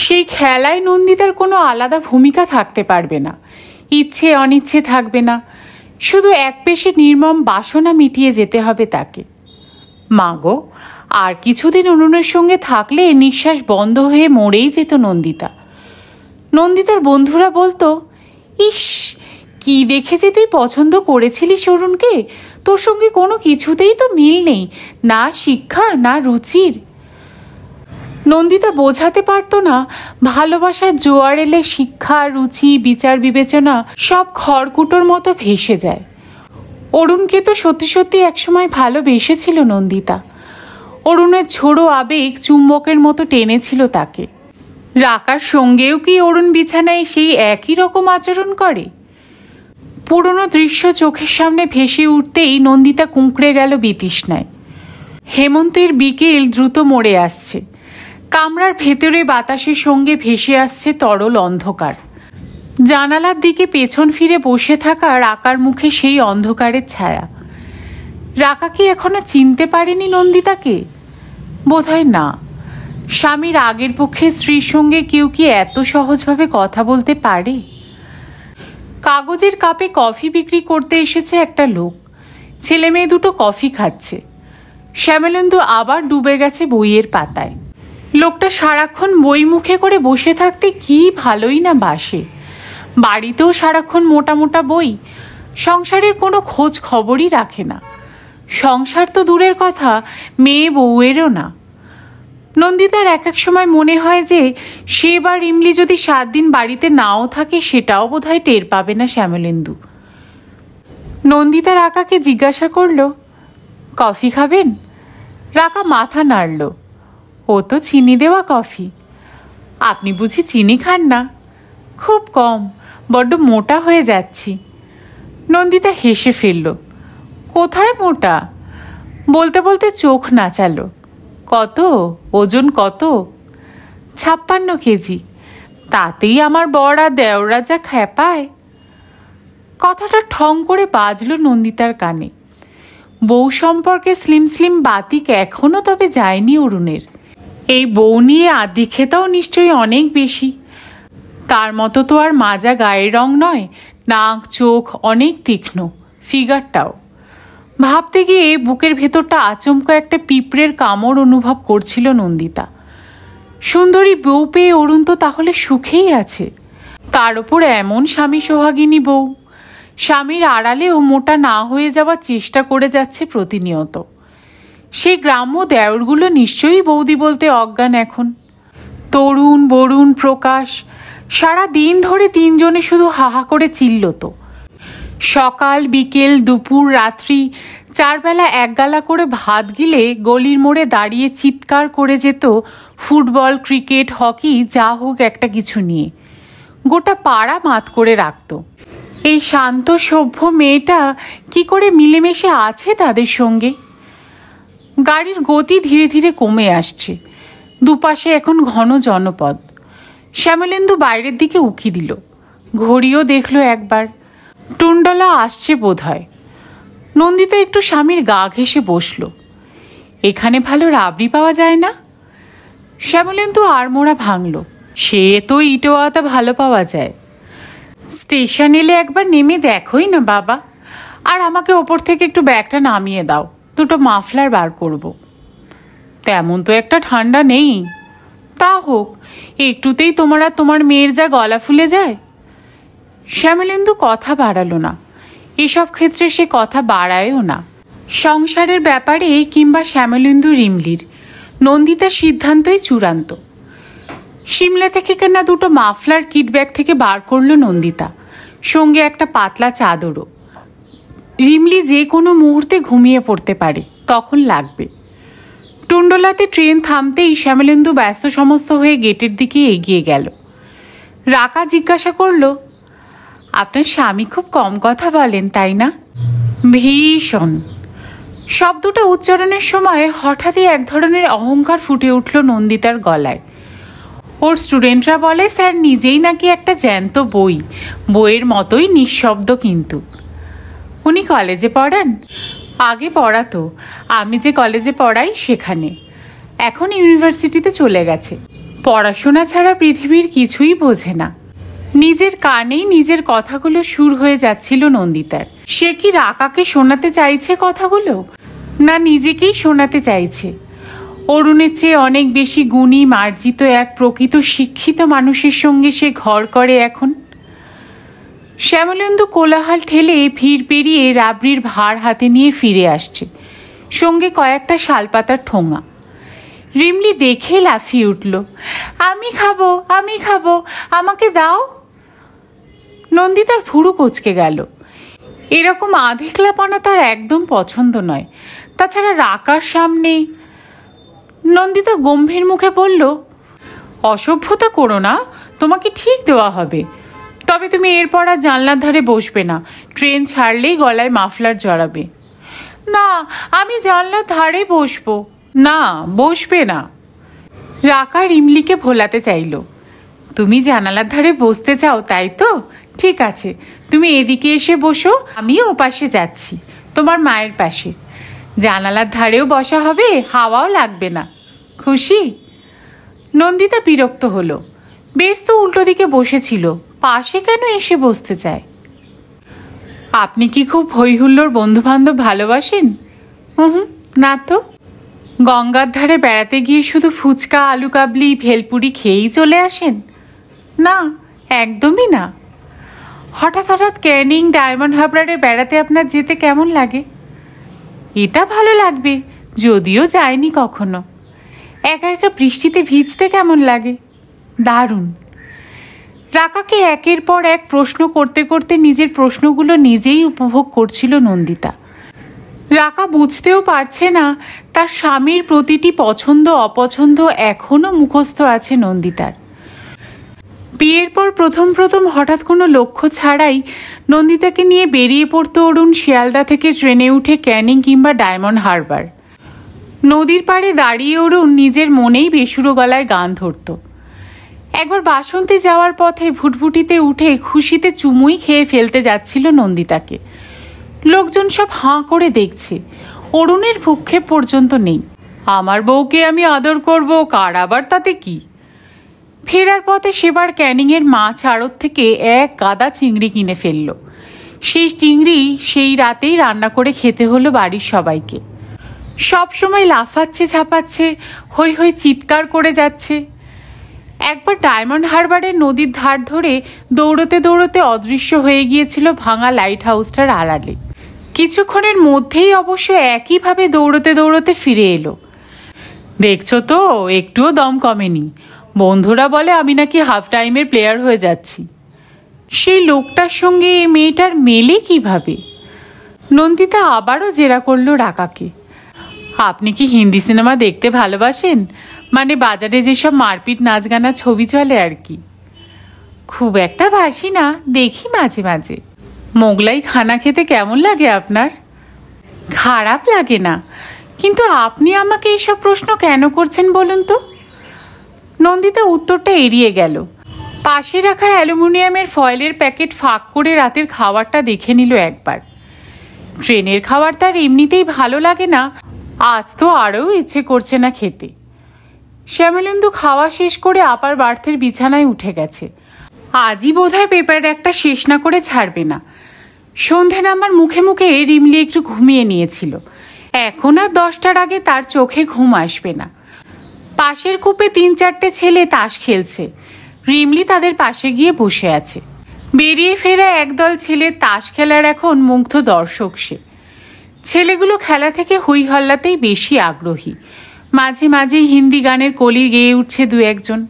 A: সেই খেলায় নন্দিতার কোনো আলাদা ভূমিকা থাকতে পারবে না, ইচ্ছে অনিচ্ছে থাকবে না। শুধু এক পেশে নির্মম বাসনা মিটিয়ে যেতে হবে তাকে। মাগো, আর কিছুদিন অরুণের সঙ্গে থাকলে নিঃশ্বাস বন্ধ হয়ে মরেই যেত নন্দিতা। নন্দিতার বন্ধুরা বলতো, ইস, কি দেখে যে তুই পছন্দ করেছিলিস অরুণকে, তোর সঙ্গে কোনো কিছুতেই তো মিল নেই, না শিক্ষা না রুচির। নন্দিতা বোঝাতে পারতো না ভালোবাসার জোয়ার এলে শিক্ষা, রুচি, বিচার বিবেচনা সব খড়কুটোর মতো ভেসে যায়। অরুণকে তো সত্যি সত্যি একসময় ভালোবেসেছিল নন্দিতা। অরুণের ঝোড়ো আবেগ চুম্বকের মতো টেনেছিল তাকে। রাকার সঙ্গেও কি অরুণ বিছানায় সেই একই রকম আচরণ করে? পুরনো দৃশ্য চোখের সামনে ভেসে উঠতেই নন্দিতা কুঁকড়ে গেল বিতৃষ্ণায়। হেমন্তের বিকেল দ্রুত মরে আসছে। কামরার ভেতরে বাতাসের সঙ্গে ভেসে আসছে তরল অন্ধকার। জানালার দিকে পেছন ফিরে বসে থাকা রাকার মুখে সেই অন্ধকারের ছায়া। রাকা কি এখনো চিনতে পারেনি নন্দিতাকে? বোধহয় না। স্বামীর আগের পক্ষে স্ত্রীর সঙ্গে কেউ কি এত সহজভাবে কথা বলতে পারে? কাগজের কাপে কফি বিক্রি করতে এসেছে একটা লোক। ছেলে মেয়ে দুটো কফি খাচ্ছে। শ্যামলেন্দু আবার ডুবে গেছে বইয়ের পাতায়। লোকটা সারাক্ষণ বই মুখে করে বসে থাকতে কি ভালোই না বাসে। বাড়িতেও সারাক্ষণ মোটা মোটা বই, সংসারের কোনো খোঁজ খবরই রাখে না। সংসার তো দূরের কথা, মেয়ে বউয়েরও না। নন্দিতার এক এক সময় মনে হয় যে সে বা রিমলি যদি 7 দিন বাড়িতে নাও থাকে সেটাও বোধহয় টের পাবে না শ্যামলেন্দু। নন্দিতা রাকাকে জিজ্ঞাসা করল, কফি খাবেন? রাকা মাথা নাড়ল। ও তো চিনি দেওয়া কফি। আপনি বুঝি চিনি খান না? খুব কম, বড্ড মোটা হয়ে যাচ্ছি। নন্দিতা হেসে ফেলল। কোথায় মোটা? বলতে বলতে চোখ নাচালো। কত ওজন? কত? 56 কেজি। তাতেই আমার বর আর দেওরা যা খ্যাপায়। কথাটা ঠং করে বাজলো নন্দিতার কানে। বউ সম্পর্কে স্লিম স্লিম বাতিক এখনো তবে যায়নি অরুণের। এই বউ নিয়ে আদিক্ষেতাও নিশ্চয়ই অনেক বেশি। তার মতো তো আর মাজা গায়ের রং নয়, নাক চোখ অনেক তীক্ষ্ণ, ফিগারটাও। ভাবতে গিয়ে বুকের ভেতরটা আচমকা একটা পিঁপড়ের কামড় অনুভব করছিল নন্দিতা। সুন্দরী বউ পেয়ে অরুণ তো তাহলে সুখেই আছে। তার ওপর এমন স্বামী সোহাগিনী বউ। স্বামীর আড়ালেও মোটা না হয়ে যাওয়ার চেষ্টা করে যাচ্ছে প্রতিনিয়ত। সেই গ্রাম্য দেওরগুলো নিশ্চয়ই বৌদি বলতে অজ্ঞান এখন। তরুণ, বরুণ, প্রকাশ সারা দিন ধরে 3 জনে শুধু হাহা করে চিল্লত। সকাল, বিকেল, দুপুর, রাত্রি 4 বেলা 1 গালা করে ভাত গিলে গলির মোড়ে দাঁড়িয়ে চিৎকার করে যেত ফুটবল, ক্রিকেট, হকি যা হোক একটা কিছু নিয়ে। গোটা পাড়া মাত করে রাখত। এই শান্ত সভ্য মেয়েটা কি করে মিলেমিশে আছে তাদের সঙ্গে? গাড়ির গতি ধীরে ধীরে কমে আসছে। দুপাশে এখন ঘন জনপদ। শ্যামলেন্দু বাইরের দিকে উকি দিল। ঘড়িও দেখল একবার। টুনডলা আসছে বোধহয়। নন্দিতা একটু স্বামীর গা ঘেঁষে বসল। এখানে ভালো রাবড়ি পাওয়া যায় না? শ্যামলেন্দু আড়মোড়া ভাঙল। সে তো ইটোয়াতা ভালো পাওয়া যায়। স্টেশন এলে একবার নেমে দেখোই না বাবা। আর আমাকে ওপর থেকে একটু ব্যাগটা নামিয়ে দাও, 2টো মাফলার বার করব। তেমন তো একটা ঠান্ডা নেই। তা হোক, একটুতেই তোমার আর তোমার মেয়ের যা গলা ফুলে যায়। শ্যামলেন্দু কথা বাড়ালো না। এসব ক্ষেত্রে সে কথা বাড়ায়ও না। সংসারের ব্যাপারে কিংবা শ্যামলেন্দু রিমলির, নন্দিতার সিদ্ধান্তই চূড়ান্ত। সিমলা থেকে কেনা 2টো মাফলার কিট ব্যাগ থেকে বার করলো নন্দিতা, সঙ্গে একটা পাতলা চাদরও। রিমলি যে কোনো মুহূর্তে ঘুমিয়ে পড়তে পারে, তখন লাগবে। টুন্ডলাতে ট্রেন থামতেই শ্যামলেন্দু ব্যস্ত সমস্ত হয়ে গেটের দিকে এগিয়ে গেল। রাকা জিজ্ঞাসা করল, আপনার স্বামী খুব কম কথা বলেন তাই না? ভীষণ। শব্দটা উচ্চারণের সময় হঠাৎই এক ধরনের অহংকার ফুটে উঠল নন্দিতার গলায়। ওর স্টুডেন্টরা বলে স্যার নিজেই নাকি একটা জ্যান্ত বই, বইয়ের মতোই নিঃশব্দ। কিন্তু উনি কলেজে পড়ান? আগে পড়াতো, আমি যে কলেজে পড়াই সেখানে। এখন ইউনিভার্সিটিতে চলে গেছে। পড়াশোনা ছাড়া পৃথিবীর কিছুই বোঝে না। নিজের কানেই নিজের কথাগুলো সুর হয়ে যাচ্ছিল নন্দিতার। সে কি রাকাকে শোনাতে চাইছে কথাগুলো, না নিজেকেই শোনাতে চাইছে? অরুণের চেয়ে অনেক বেশি গুণী মার্জিত এক প্রকৃত শিক্ষিত মানুষের সঙ্গে সে ঘর করে এখন। শ্যামলেন্দু কোলাহল ঠেলে ভিড় পেরিয়ে রাবড়ির ভার হাতে নিয়ে ফিরে আসছে, সঙ্গে কয়েকটা শালপাতার ঠোঙা। রিমলি দেখে লাফিয়ে উঠল, আমি খাবো, আমি খাবো, আমাকে দাও। নন্দিতার ভুরু কোঁচকে গেল। এরকম আধিক্লাপনা তার একদম পছন্দ নয়। তাছাড়া রাকার সামনে। নন্দিতা গম্ভীর মুখে বলল, অসভ্যতা করো না, তোমাকে ঠিক দেওয়া হবে। তবে তুমি এরপর আর জানলার ধারে বসবে না, ট্রেন ছাড়লেই গলায় মাফলার জড়াবে। না, আমি জানলার ধারে বসবো। না, বসবে না। রাকা রিমলিকে ভোলাতে চাইল। তুমি জানালার ধারে বসতে চাও তাই তো? ঠিক আছে, তুমি এদিকে এসে বসো, আমিও ওপাশে যাচ্ছি, তোমার মায়ের পাশে। জানালার ধারেও বসা হবে, হাওয়াও লাগবে না। খুশি? নন্দিতা বিরক্ত হলো। বেশ তো উল্টো দিকে বসেছিল, পাশে কেন এসে বসতে চায়? আপনি কি খুব হইহুল্লোর বন্ধুবান্ধব ভালোবাসেন? হুম, না তো। গঙ্গার ধারে বেড়াতে গিয়ে শুধু ফুচকা, আলু কাবলি, ভেলপুরি খেয়েই চলে আসেন? না, একদমই না। হঠাৎ হঠাৎ ক্যানিং, ডায়মন্ড হারবারে বেড়াতে আপনার যেতে কেমন লাগে? এটা ভালো লাগবে, যদিও যায়নি কখনো। একা একা বৃষ্টিতে ভিজতে কেমন লাগে? দারুণ। রাকাকে একের পর এক প্রশ্ন করতে করতে নিজের প্রশ্নগুলো নিজেই উপভোগ করছিল নন্দিতা। রাকা বুঝতেও পারছে না তার স্বামীর প্রতিটি পছন্দ অপছন্দ এখনো মুখস্থ আছে নন্দিতার। বিয়ের পর প্রথম প্রথম হঠাৎ কোনো লক্ষ্য ছাড়াই নন্দিতাকে নিয়ে বেরিয়ে পড়তো অরুণ শিয়ালদা থেকে ট্রেনে উঠে ক্যানিং কিংবা ডায়মন্ড হারবার। নদীর পাড়ে দাঁড়িয়ে অরুণ নিজের মনেই বেসুরো গলায় গান ধরত। একবার বাসন্তী যাওয়ার পথে ভুটভুটিতে উঠে খুশিতে চুমুই খেয়ে ফেলতে যাচ্ছিল নন্দিতাকে। লোকজন সব হাঁ করে দেখছে, অরুণের ভূক্ষেপ পর্যন্ত নেই। আমার বউকে আমি আদর করব, কার আবার তাতে কি? ফেরার পথে সেবার ক্যানিংয়ের মাছ আড়ত থেকে এক গাদা চিংড়ি কিনে ফেলল। সেই চিংড়ি সেই রাতেই রান্না করে খেতে হলো বাড়ির সবাইকে। সব সময় লাফাচ্ছে, ঝাঁপাচ্ছে, হই হই চিৎকার করে যাচ্ছে। একবার ডায়মন্ড হারবারের নদীর ধার ধরে দৌড়তে দৌড়তে অদৃশ্য হয়ে গিয়েছিল ভাঙা লাইট হাউসটার আড়ালে। কিছুক্ষণের মধ্যেই অবশ্য একইভাবে দৌড়তে দৌড়তে ফিরে এলো। দেখছো তো, একটুও দম কমেনি। বন্ধুরা বলে আমি নাকি হাফ টাইমের প্লেয়ার হয়ে যাচ্ছি। সেই লোকটার সঙ্গে এই মেয়েটার মেলে কিভাবে? নন্দিতা আবারও জেরা করল রাকাকে। আপনি কি হিন্দি সিনেমা দেখতে ভালোবাসেন? মানে বাজারে যেসব মারপিট নাচ গানা ছবি চলে আর কি। খুব একটা বাসি না, দেখি মাঝে মাঝে। মোগলাই খানা খেতে কেমন লাগে আপনার? খারাপ লাগে না, কিন্তু আপনি আমাকে এইসব প্রশ্ন কেন করছেন বলুন তো? নন্দিতা উত্তরটা এড়িয়ে গেল। পাশে রাখা অ্যালুমিনিয়ামের ফয়েলের প্যাকেট ফাঁক করে রাতের খাবারটা দেখে নিল একবার। ট্রেনের খাবার তার এমনিতেই ভালো লাগে না, আজ তো আরও ইচ্ছে করছে না খেতে। শ্যামলেন্দু খাওয়া শেষ করে আপার বার্থের বিছানায় উঠে গেছে। আজই বোধহয় পেপার একটা শেষ না করে ছাড়বে না। সন্ধে নামার মুখে মুখে রিমলি একটু ঘুমিয়ে নিয়েছিল। এখন আর 10টার আগে তার চোখে ঘুম আসবে না। পাশের কূপে 3-4টে ছেলে তাস খেলছে। রিমলি তাদের পাশে গিয়ে বসে আছে। বেরিয়ে ফেরা একদল ছেলে তাস খেলার এখন মুগ্ধ দর্শক সে। ছেলেগুলো খেলা থেকে হই হল্লাতেই বেশি আগ্রহী। মাঝে মাঝেই হিন্দি গানের কলি গেয়ে উঠছে 2-1 জন।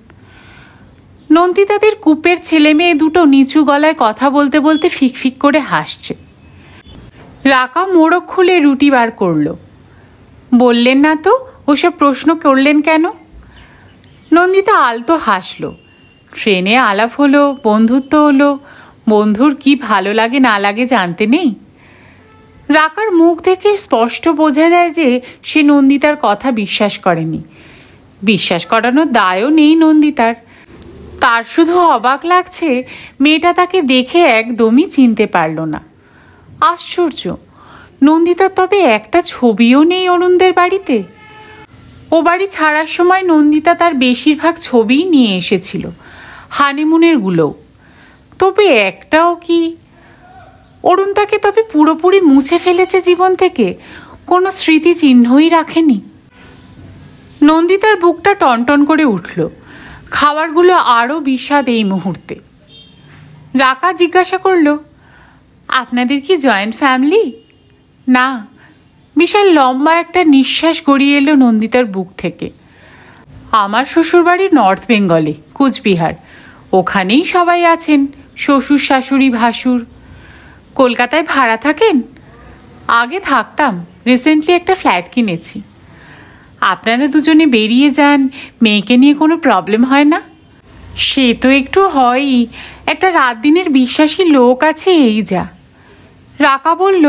A: নন্দিতাদের কূপের ছেলে মেয়ে দুটো নিচু গলায় কথা বলতে বলতে ফিকফিক করে হাসছে। রাকা মোড়ক খুলে রুটি বার করল। বললেন না তো, ওসব প্রশ্ন করলেন কেন? নন্দিতা আলতো হাসল। ট্রেনে আলাপ হলো, বন্ধুত্ব হলো। বন্ধুর কি ভালো লাগে না লাগে জানতে নেই? রাকার মুখ থেকে স্পষ্ট বোঝা যায় যে সে নন্দিতার কথা বিশ্বাস করেনি। বিশ্বাস করানোর দায়ও নেই নন্দিতার। তার শুধু অবাক লাগছে মেয়েটা তাকে দেখে একদমই চিনতে পারল না। আশ্চর্য, নন্দিতার তবে একটা ছবিও নেই অরুণদের বাড়িতে। ও বাড়ি ছাড়ার সময় নন্দিতা তার বেশিরভাগ ছবিই নিয়ে এসেছিল, হানিমুনের গুলোও। তবে একটাও কি? অরুণ তাকে তবে পুরোপুরি মুছে ফেলেছে জীবন থেকে, কোনো স্মৃতি চিহ্নই রাখেনি। নন্দিতার বুকটা টনটন করে উঠল। খাবারগুলো আরও বিস্বাদ এই মুহূর্তে। রাকা জিজ্ঞাসা করল, আপনাদের কি জয়েন্ট ফ্যামিলি? না। বিশাল লম্বা একটা নিঃশ্বাস গড়িয়ে এলো নন্দিতার বুক থেকে। আমার শ্বশুরবাড়ি নর্থ বেঙ্গলে, কুচবিহার। ওখানেই সবাই আছেন, শ্বশুর শাশুড়ি ভাসুর। কলকাতায় ভাড়া থাকেন? আগে থাকতাম, রিসেন্টলি একটা ফ্ল্যাট কিনেছি। আপনারা দুজনে বেরিয়ে যান, মেয়েকে নিয়ে কোনো প্রবলেম হয় না? সে তো একটু হয়ই, একটা রাত দিনের বিশ্বাসী লোক আছে, এই যা। রাকা বলল,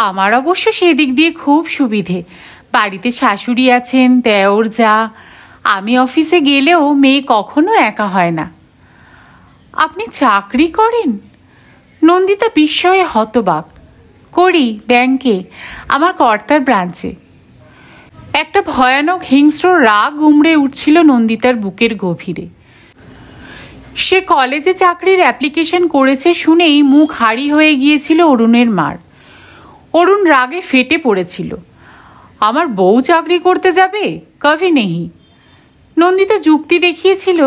A: আমার অবশ্য সেদিক দিয়ে খুব সুবিধে। বাড়িতে শাশুড়ি আছেন, দেওর যা। আমি অফিসে গেলেও মেয়ে কখনো একা হয় না। আপনি চাকরি করেন? নন্দিতা বিস্ময়ে হতবাক। করি, ব্যাংকে, আমার কর্তার ব্রাঞ্চে। একটা ভয়ানক হিংস্র রাগ উমড়ে উঠছিল নন্দিতার বুকের গভীরে। সে কলেজে চাকরির অ্যাপ্লিকেশন করেছে শুনেই মুখ হাড়ি হয়ে গিয়েছিল অরুণের মার। অরুণ রাগে ফেটে পড়েছিল। আমার বউ চাকরি করতে যাবে? কভি নেহি। নন্দিতা যুক্তি দেখিয়েছিল,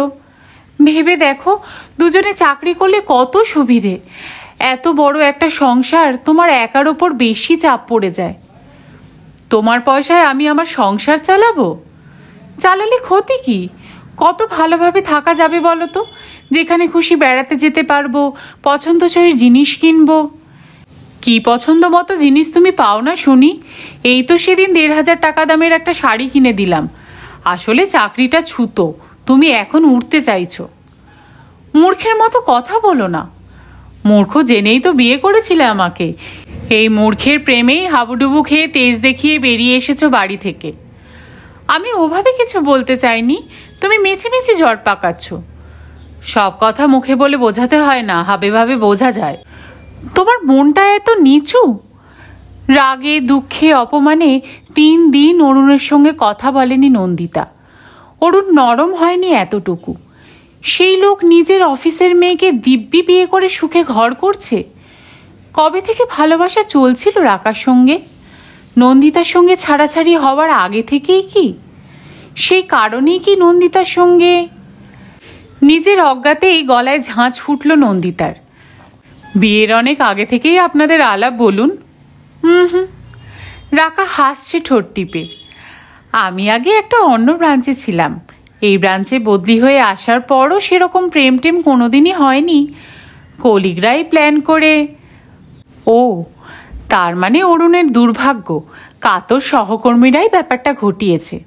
A: ভেবে দেখো, দুজনে চাকরি করলে কত সুবিধে। এত বড় একটা সংসার, তোমার একার ওপর বেশি চাপ পড়ে যায়। তোমার পয়সায় আমি আমার সংসার চালাবো? চালালে ক্ষতি কি? কত ভালোভাবে থাকা যাবে বলো তো। যেখানে খুশি বেড়াতে যেতে পারবো, পছন্দসই জিনিস কিনবো। কি পছন্দ মতো জিনিস তুমি পাও না শুনি? এই তো সেদিন 1,500 টাকা দামের একটা শাড়ি কিনে দিলাম। আসলে চাকরিটা ছুতো, তুমি এখন উঠতে চাইছো। মূর্খের মতো কথা বলো না। মূর্খ জেনেই তো বিয়ে করেছিলে আমাকে। এই মূর্খের প্রেমেই হাবুডুবু খেয়ে তেজ দেখিয়ে বেরিয়ে এসেছো বাড়ি থেকে। আমি ওভাবে কিছু বলতে চাইনি, তুমি মেচি জ্বর পাকাচ্ছ। সব কথা মুখে বলে বোঝাতে হয় না, হাবে ভাবে বোঝা যায়। তোমার মনটা এত নিচু? রাগে, দুঃখে, অপমানে 3 দিন অরুণের সঙ্গে কথা বলেনি নন্দিতা। অরুণ নরম হয়নি এতটুকু। সেই লোক নিজের অফিসের মেয়েকে দিব্যি বিয়ে করে সুখে ঘর করছে। কবে থেকে ভালোবাসা চলছিল রাকার সঙ্গে? নন্দিতার সঙ্গে ছাড়াছাড়ি হওয়ার আগে থেকেই কি? সেই কারণেই কি নন্দিতার সঙ্গে? নিজের অজ্ঞাতেই গলায় ঝাঁঝ ফুটল নন্দিতার। বিয়ের অনেক আগে থেকেই আপনাদের আলাপ বলুন। রাকা হাসছে ঠোঁট টিপে। আমি আগে একটা অন্য ব্রাঞ্চে ছিলাম। এই ব্রাঞ্চে বদলি হয়ে আসার পরও সেরকম প্রেম টেম কোনোদিনই হয়নি। কলিগরাই প্ল্যান করে। ও, তার মানে অরুণের দুর্ভাগ্য, কাতর সহকর্মীরাই ব্যাপারটা ঘটিয়েছে।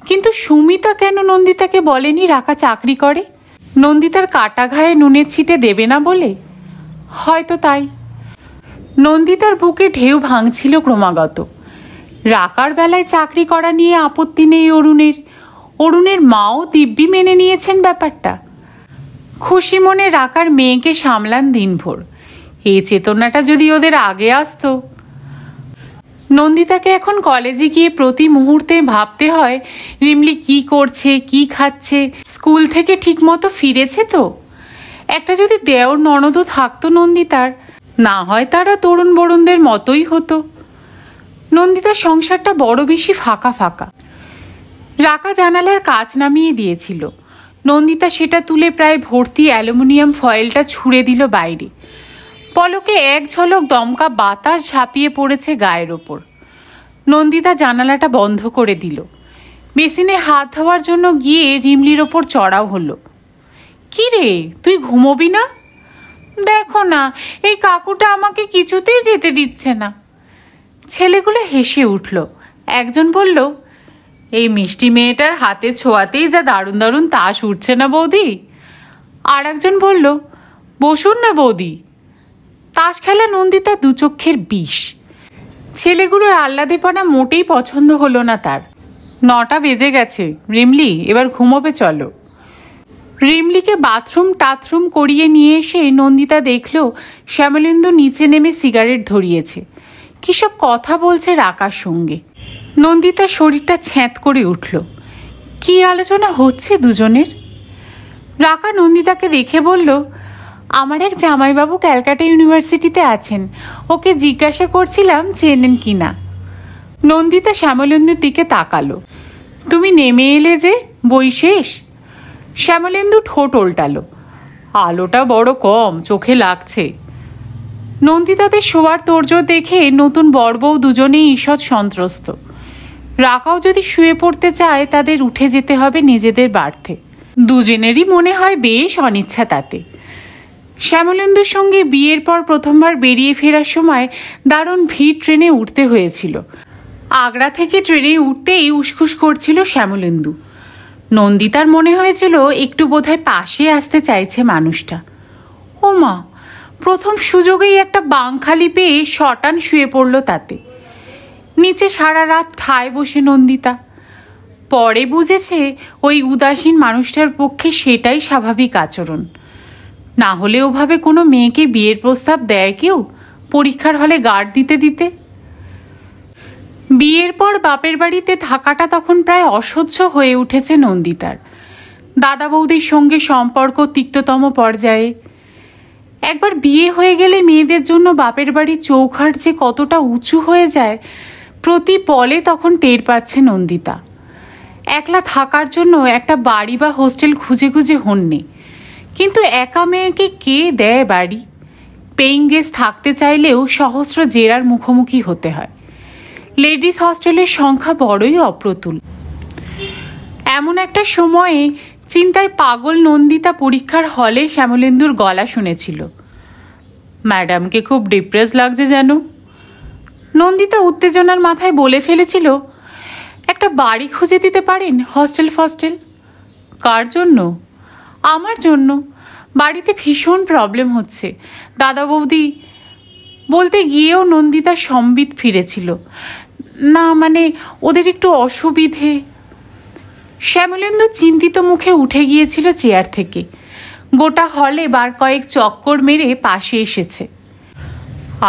A: কিন্তু সুমিতা কেন নন্দিতাকে বলেনি রাকা চাকরি করে? নন্দিতার কাটা ঘায়ে নুনের ছিটে দেবে না বলে? হয়তো তাই। নন্দিতার বুকে ঢেউ ভাঙছিল ক্রমাগত। রাকার বেলায় চাকরি করা নিয়ে আপত্তি নেই অরুণের। অরুণের মাও দিব্যি মেনে নিয়েছেন ব্যাপারটা। খুশি মনে রাকার মেয়েকে সামলান দিনভর। এই চেতনাটা যদি ওদের আগে আসতো। নন্দিতাকে এখন কলেজে গিয়ে প্রতি মুহূর্তে ভাবতে হয় রিমলি কি করছে, কি খাচ্ছে, স্কুল থেকে ঠিকমতো ফিরেছে তো। একটা যদি দেওর ননদও থাকতো নন্দিতার, না হয় তারা তরুণ বরুণদের মতোই হতো। নন্দিতার সংসারটা বড় বেশি ফাঁকা ফাঁকা। রাকা জানালার কাঁচ নামিয়ে দিয়েছিল। নন্দিতা সেটা তুলে প্রায় ভর্তি অ্যালুমিনিয়াম ফয়েলটা ছুঁড়ে দিল বাইরে। পলকে এক ঝলক দমকা বাতাস ঝাঁপিয়ে পড়েছে গায়ের ওপর। নন্দিতা জানালাটা বন্ধ করে দিল। বেসিনে হাত ধোয়ার জন্য গিয়ে রিমলির ওপর চড়াও হলো। কি রে, তুই ঘুমোবি না? দেখো না, এই কাকুটা আমাকে কিছুতেই যেতে দিচ্ছে না। ছেলেগুলো হেসে উঠল। একজন বলল, এই মিষ্টি মেয়েটার হাতে ছোঁয়াতেই যা দারুণ দারুণ তাস উঠছে না বৌদি। আর একজন বলল, বসুন না বৌদি। তাস খেলা নন্দিতা দুচক্ষের বিষ। ছেলেগুলোর আহ্লাদেপনা মোটেই পছন্দ হলো না তার। 9টা বেজে গেছে, রিমলি এবার ঘুমোবে চলো। রিমলিকে বাথরুম টাথরুম করিয়ে নিয়ে এসে নন্দিতা দেখল শ্যামলেন্দু নিচে নেমে সিগারেট ধরিয়েছে। কিসব কথা বলছে রাকার সঙ্গে। নন্দিতার শরীরটা ছ্যাঁত করে উঠল। কি আলোচনা হচ্ছে দুজনের? রাকা নন্দিতাকে দেখে বলল, আমার এক জামাইবাবু ক্যালকাটা ইউনিভার্সিটিতে আছেন, ওকে জিজ্ঞাসা করছিলাম চেনেন কি না। নন্দিতা শ্যামলেন্দুর দিকে তাকালো। তুমি নেমে এলে যে, বই শেষ? শ্যামলেন্দু ঠোঁট ওল্টালো। আলোটা বড় কম, চোখে লাগছে। নন্দিতাদের শোয়ার তোড়জোড় দেখে নতুন বড়বউ দুজনেই ঈষৎ সন্ত্রস্ত। রাকাও যদি শুয়ে পড়তে চায় তাদের উঠে যেতে হবে নিজেদের বাড়তে। দুজনেরই মনে হয় বেশ অনিচ্ছা তাতে। শ্যামলেন্দুর সঙ্গে বিয়ের পর প্রথমবার বেরিয়ে ফেরার সময় দারুণ ভিড় ট্রেনে উঠতে হয়েছিল। আগ্রা থেকে ট্রেনে উঠতেই উসখুস করছিল শ্যামলেন্দু। নন্দিতার মনে হয়েছিল একটু বোধহয় পাশে আসতে চাইছে মানুষটা। ও মা, প্রথম সুযোগেই একটা বাংখালি পেয়ে শটান শুয়ে পড়ল তাতে। নিচে সারা রাত ঠায় বসে নন্দিতা। পরে বুঝেছে ওই উদাসীন মানুষটার পক্ষে সেটাই স্বাভাবিক আচরণ। না হলে ওভাবে কোনো মেয়েকে বিয়ের প্রস্তাব দেয় কেউ পরীক্ষার হলে গার্ড দিতে দিতে? বিয়ের পর বাপের বাড়িতে থাকাটা তখন প্রায় অসহ্য হয়ে উঠেছে নন্দিতার। দাদা বৌদির সঙ্গে সম্পর্ক তিক্ততম পর্যায়ে। একবার বিয়ে হয়ে গেলে মেয়েদের জন্য বাপের বাড়ির চৌখাট যে কতটা উঁচু হয়ে যায় প্রতি পলে তখন টের পাচ্ছে নন্দিতা। একলা থাকার জন্য একটা বাড়ি বা হোস্টেল খুঁজে খুঁজে হন্যে, কিন্তু একা মেয়েকে কে দেয় বাড়ি? পেইং গেস্ট থাকতে চাইলেও সহস্র জেরার মুখোমুখি হতে হয়। লেডিস হস্টেলের সংখ্যা বড়ই অপ্রতুল। এমন একটা সময়ে চিন্তায় পাগল নন্দিতা পরীক্ষার হলে শ্যামলেন্দুর গলা শুনেছিল। ম্যাডামকে খুব ডিপ্রেস লাগছে যেন। নন্দিতা উত্তেজনার মাথায় বলে ফেলেছিল, একটা বাড়ি খুঁজে দিতে পারেন, হস্টেল ফস্টেল? কার জন্য? আমার জন্য। বাড়িতে ভীষণ প্রবলেম হচ্ছে। দাদা বৌদি বলতে গিয়েও নন্দিতার সম্বিত ফিরেছিল। না মানে ওদের একটু অসুবিধে। শ্যামলেন্দু চিন্তিত মুখে উঠে গিয়েছিল চেয়ার থেকে। গোটা হলে বার কয়েক চক্কর মেরে পাশে এসেছে।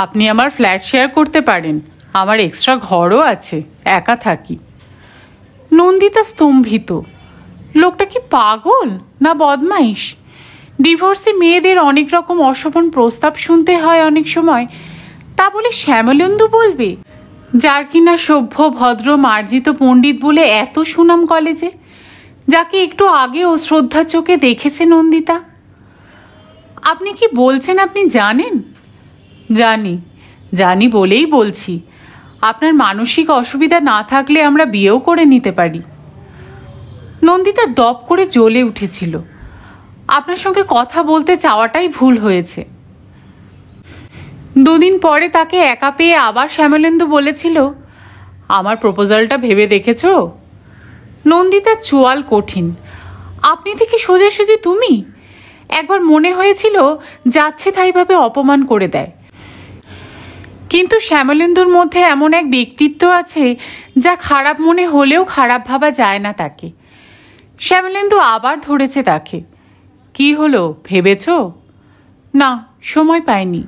A: আপনি আমার ফ্ল্যাট শেয়ার করতে পারেন, আমার এক্সট্রা ঘরও আছে, একা থাকি। নন্দিতা স্তম্ভিত। লোকটা কি পাগল না বদমাইশ? ডিভোর্সে মেয়েদের অনেক রকম অশোভন প্রস্তাব শুনতে হয় অনেক সময়, তা বলে শ্যামলেন্দু বলবে, যার কিনা সভ্য ভদ্র মার্জিত পণ্ডিত বলে এত সুনাম কলেজে, যাকে একটু আগেও শ্রদ্ধা চোখে দেখেছে নন্দিতা। আপনি কি বলছেন আপনি জানেন? জানি, জানি বলেই বলছি। আপনার মানসিক অসুবিধা না থাকলে আমরা বিয়েও করে নিতে পারি। নন্দিতা দপ করে জ্বলে উঠেছিল। আপনার সঙ্গে কথা বলতে চাওয়াটাই ভুল হয়েছে। দুদিন পরে তাকে একা পেয়ে আবার শ্যামলেন্দু বলেছিল, আমার প্রপোজালটা ভেবে দেখেছ? নন্দিতার চোয়াল কঠিন। আপনি থেকে সোজাসুজি তুমি? একবার মনে হয়েছিল যাচ্ছে তাইভাবে অপমান করে দেয়। কিন্তু শ্যামলেন্দুর মধ্যে এমন এক ব্যক্তিত্ব আছে যা খারাপ মনে হলেও খারাপ ভাবা যায় না তাকে। শ্যামলেন্দু আবার ধরেছে তাকে। কি হলো, ভেবেছ? না, সময় পায়নি।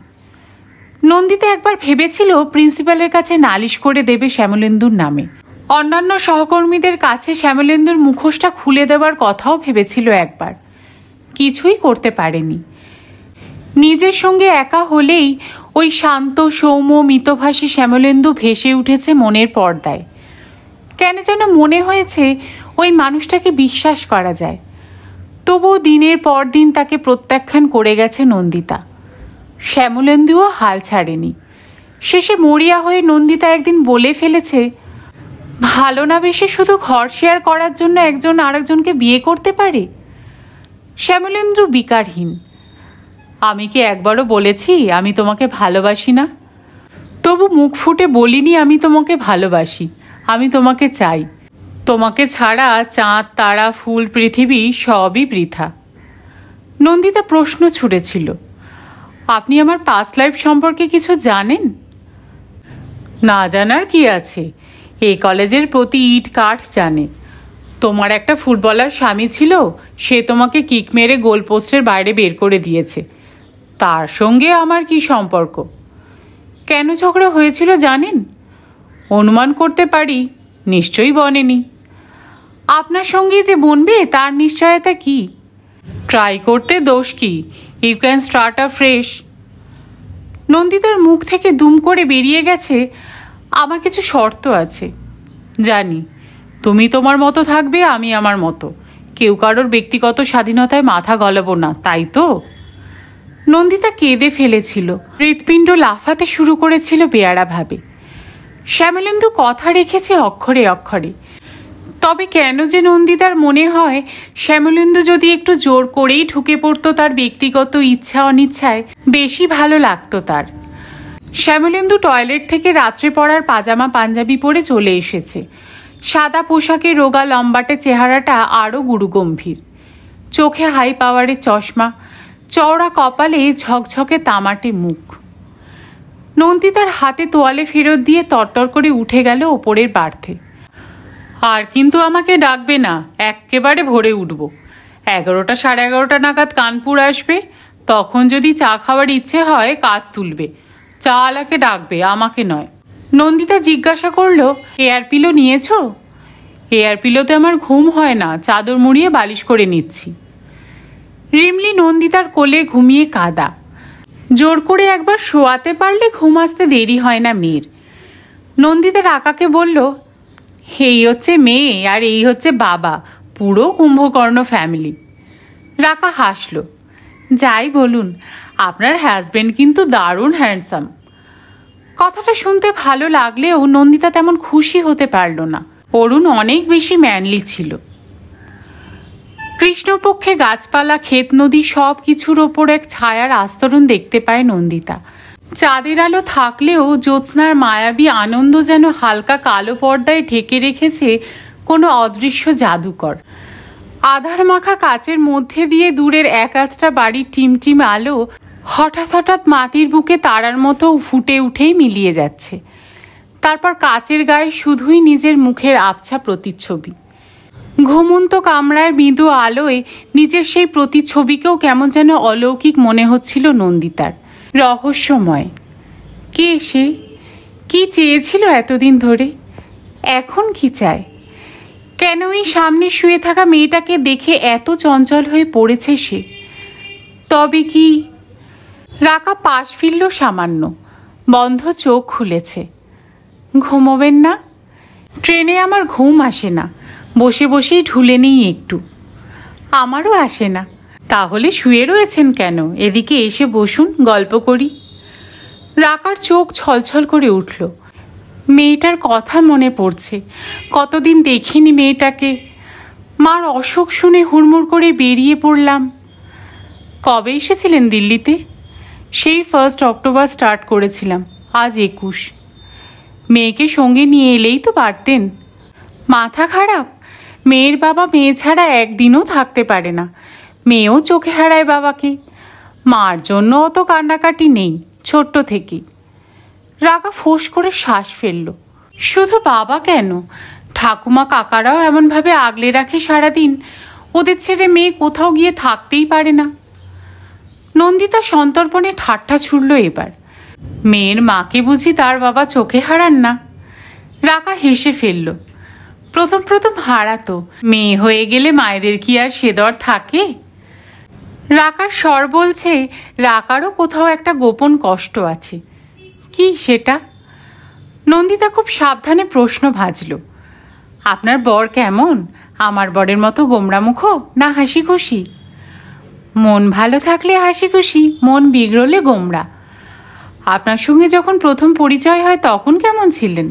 A: নন্দিতা একবার ভেবেছিল প্রিন্সিপালের কাছে নালিশ করে দেবে শ্যামলেন্দুর নামে। অন্যান্য সহকর্মীদের কাছে শ্যামলেন্দুর মুখোশটা খুলে দেওয়ার কথাও ভেবেছিল একবার। কিছুই করতে পারেনি। নিজের সঙ্গে একা হলেই ওই শান্ত সৌম্য মিতভাষী শ্যামলেন্দু ভেসে উঠেছে মনের পর্দায়। কেন যেন মনে হয়েছে ওই মানুষটাকে বিশ্বাস করা যায়। তবুও দিনের পর দিন তাকে প্রত্যাখ্যান করে গেছে নন্দিতা। শ্যামলেন্দুও হাল ছাড়েনি। শেষে মরিয়া হয়ে নন্দিতা একদিন বলে ফেলেছে, ভালো না বেশি শুধু ঘর শেয়ার করার জন্য একজন আরেকজনকে বিয়ে করতে পারে? শ্যামলেন্দু বিকারহীন। আমি কি একবারও বলেছি আমি তোমাকে ভালোবাসি না? তবু মুখ ফুটে বলিনি আমি তোমাকে ভালোবাসি, আমি তোমাকে চাই। তোমাকে ছাড়া চাঁদ তারা ফুল পৃথিবী সবই বৃথা। নন্দিতা প্রশ্ন ছুড়েছিল, আপনি আমার পাস্ট লাইফ সম্পর্কে কিছু জানেন? না জানার কি আছে, এই কলেজের প্রতি ইট কাঠ জানে। তোমার একটা ফুটবলার স্বামী ছিল, সে তোমাকে কিক মেরে গোলপোস্টের বাইরে বের করে দিয়েছে। তার সঙ্গে আমার কি সম্পর্ক? কেন ঝগড়া হয়েছিল জানেন? অনুমান করতে পারি, নিশ্চয়ই বনেনি। আপনার সঙ্গে যে বনবে তার নিশ্চয়তা কি? ট্রাই করতে দোষ কি? You can start a fresh. নন্দিতার মুখ থেকে দুম করে বেরিয়ে গেছে, আমার কিছু শর্ত আছে। জানি, তুমি তোমার মতো থাকবে, আমি আমার মতো, কেউ কারোর ব্যক্তিগত স্বাধীনতায় মাথা গলাবো না, তাই তো? নন্দিতা কেঁদে ফেলেছিল, হৃৎপিণ্ড লাফাতে শুরু করেছিল বেয়ারা ভাবে। শ্যামলেন্দু কথা রেখেছে অক্ষরে অক্ষরে। তবে কেন যে নন্দিতার মনে হয় শ্যামলেন্দু যদি একটু জোর করেই ঢুকে পড়তো তার ব্যক্তিগত ইচ্ছা অনিচ্ছায়, বেশি ভালো লাগতো তার। শ্যামলেন্দু টয়লেট থেকে রাত্রে পরার পাজামা পাঞ্জাবি পরে চলে এসেছে। সাদা পোশাকে রোগা লম্বাটে চেহারাটা আরও গুরুগম্ভীর, চোখে হাই পাওয়ারের চশমা, চওড়া কপালে ঝকঝকে তামাটে মুখ। নন্দিতার হাতে তোয়ালে ফেরত দিয়ে তরতর করে উঠে গেল ওপরের বার্থে। আর কিন্তু আমাকে ডাকবে না, একেবারে ভোরে উঠব। 11টা সাড়ে 11টা নাগাদ কানপুর আসবে, তখন যদি চা খাওয়ার ইচ্ছে হয় কাজ তুলবে, চা আলাকে ডাকবে, আমাকে নয়। নন্দিতা জিজ্ঞাসা করলো, এয়ার পিলো নিয়েছো? এয়ার পিলোতে আমার ঘুম হয় না, চাদর মুড়িয়ে বালিশ করে নিচ্ছি। রিমলি নন্দিতার কোলে ঘুমিয়ে কাদা। জোর করে একবার শোয়াতে পারলে ঘুম আসতে দেরি হয় না মেয়ের। নন্দিতা রাকাকে বলল, এই হচ্ছে মেয়ে আর এই হচ্ছে বাবা, পুরো কুম্ভকর্ণ ফ্যামিলি। রাকা হাসল। যাই বলুন, আপনার হাজবেন্ড কিন্তু দারুণ হ্যান্ডসাম। কথাটা শুনতে ভালো লাগলেও নন্দিতা তেমন খুশি হতে পারল না। অরুণ অনেক বেশি ম্যানলি ছিল। কৃষ্ণপক্ষে গাছপালা, ক্ষেত, নদী সব কিছুর ওপর এক ছায়ার আস্তরণ দেখতে পায় নন্দিতা। চাঁদের আলো থাকলেও জ্যোৎস্নার মায়াবী আনন্দ যেন হালকা কালো পর্দায় ঢেকে রেখেছে কোনো অদৃশ্য জাদুকর। আধার মাখা কাচের মধ্যে দিয়ে দূরের এক আধটা বাড়ির টিমটিম আলো হঠাৎ হঠাৎ মাটির বুকে তারার মতো ফুটে উঠেই মিলিয়ে যাচ্ছে। তারপর কাচের গায়ে শুধুই নিজের মুখের আবছা প্রতিচ্ছবি। ঘুমন্ত কামরায় মৃদু আলোয় নিজের সেই প্রতিচ্ছবিকেও কেমন যেন অলৌকিক মনে হচ্ছিল নন্দিতার, রহস্যময়। কে সে? কি চেয়েছিল এতদিন ধরে? এখন কি চায়? কেন এই সামনে শুয়ে থাকা মেয়েটাকে দেখে এত চঞ্চল হয়ে পড়েছে সে? তবে কি? রাকা পাশ ফিরল সামান্য, বন্ধ চোখ খুলেছে। ঘুমোবেন না? ট্রেনে আমার ঘুম আসে না, বসে বসেই ঢুলে নিই একটু। আমারও আসে না। তাহলে শুয়ে রয়েছেন কেন? এদিকে এসে বসুন, গল্প করি। রাকার চোখ ছলছল করে উঠল। মেয়েটার কথা মনে পড়ছে, কতদিন দেখিনি মেয়েটাকে। মার অসুখ শুনে হুড়মুড় করে বেরিয়ে পড়লাম। কবে এসেছিলেন দিল্লিতে? সেই 1 অক্টোবর স্টার্ট করেছিলাম, আজ 21। মেয়েকে সঙ্গে নিয়ে এলেই তো পারতেন। মাথা খারাপ? মেয়ের বাবা মেয়ে ছাড়া একদিনও থাকতে পারে না, মেয়েও চোখে হারায় বাবাকে। মার জন্য অত কান্নাকাটি নেই ছোট্ট থেকেই। রাকা ফোঁস করে শ্বাস ফেলল। শুধু বাবা কেন, ঠাকুমা কাকারাও এমনভাবে আগলে রাখে সারাদিন, ওদের ছেড়ে মেয়ে কোথাও গিয়ে থাকতেই পারে না। নন্দিতা সন্তর্পণে ঠাট্টা ছুড়ল এবার। মেয়ের মাকে বুঝি তার বাবা চোখে হারান না? রাকা হেসে ফেলল। প্রথম প্রথম হারাতো, মেয়ে হয়ে গেলে মায়েদের কি আর সে দর থাকে? রাকার স্বর বলছে রাকারও কোথাও একটা গোপন কষ্ট আছে। কি সেটা? নন্দিতা খুব সাবধানে প্রশ্ন ভাজল। আপনার বর কেমন? আমার বরের মতো গোমড়ামুখো না হাসি খুশি? মন ভালো থাকলে হাসি খুশি, মন বিগড়লে গোমড়া। আপনার সঙ্গে যখন প্রথম পরিচয় হয় তখন কেমন ছিলেন?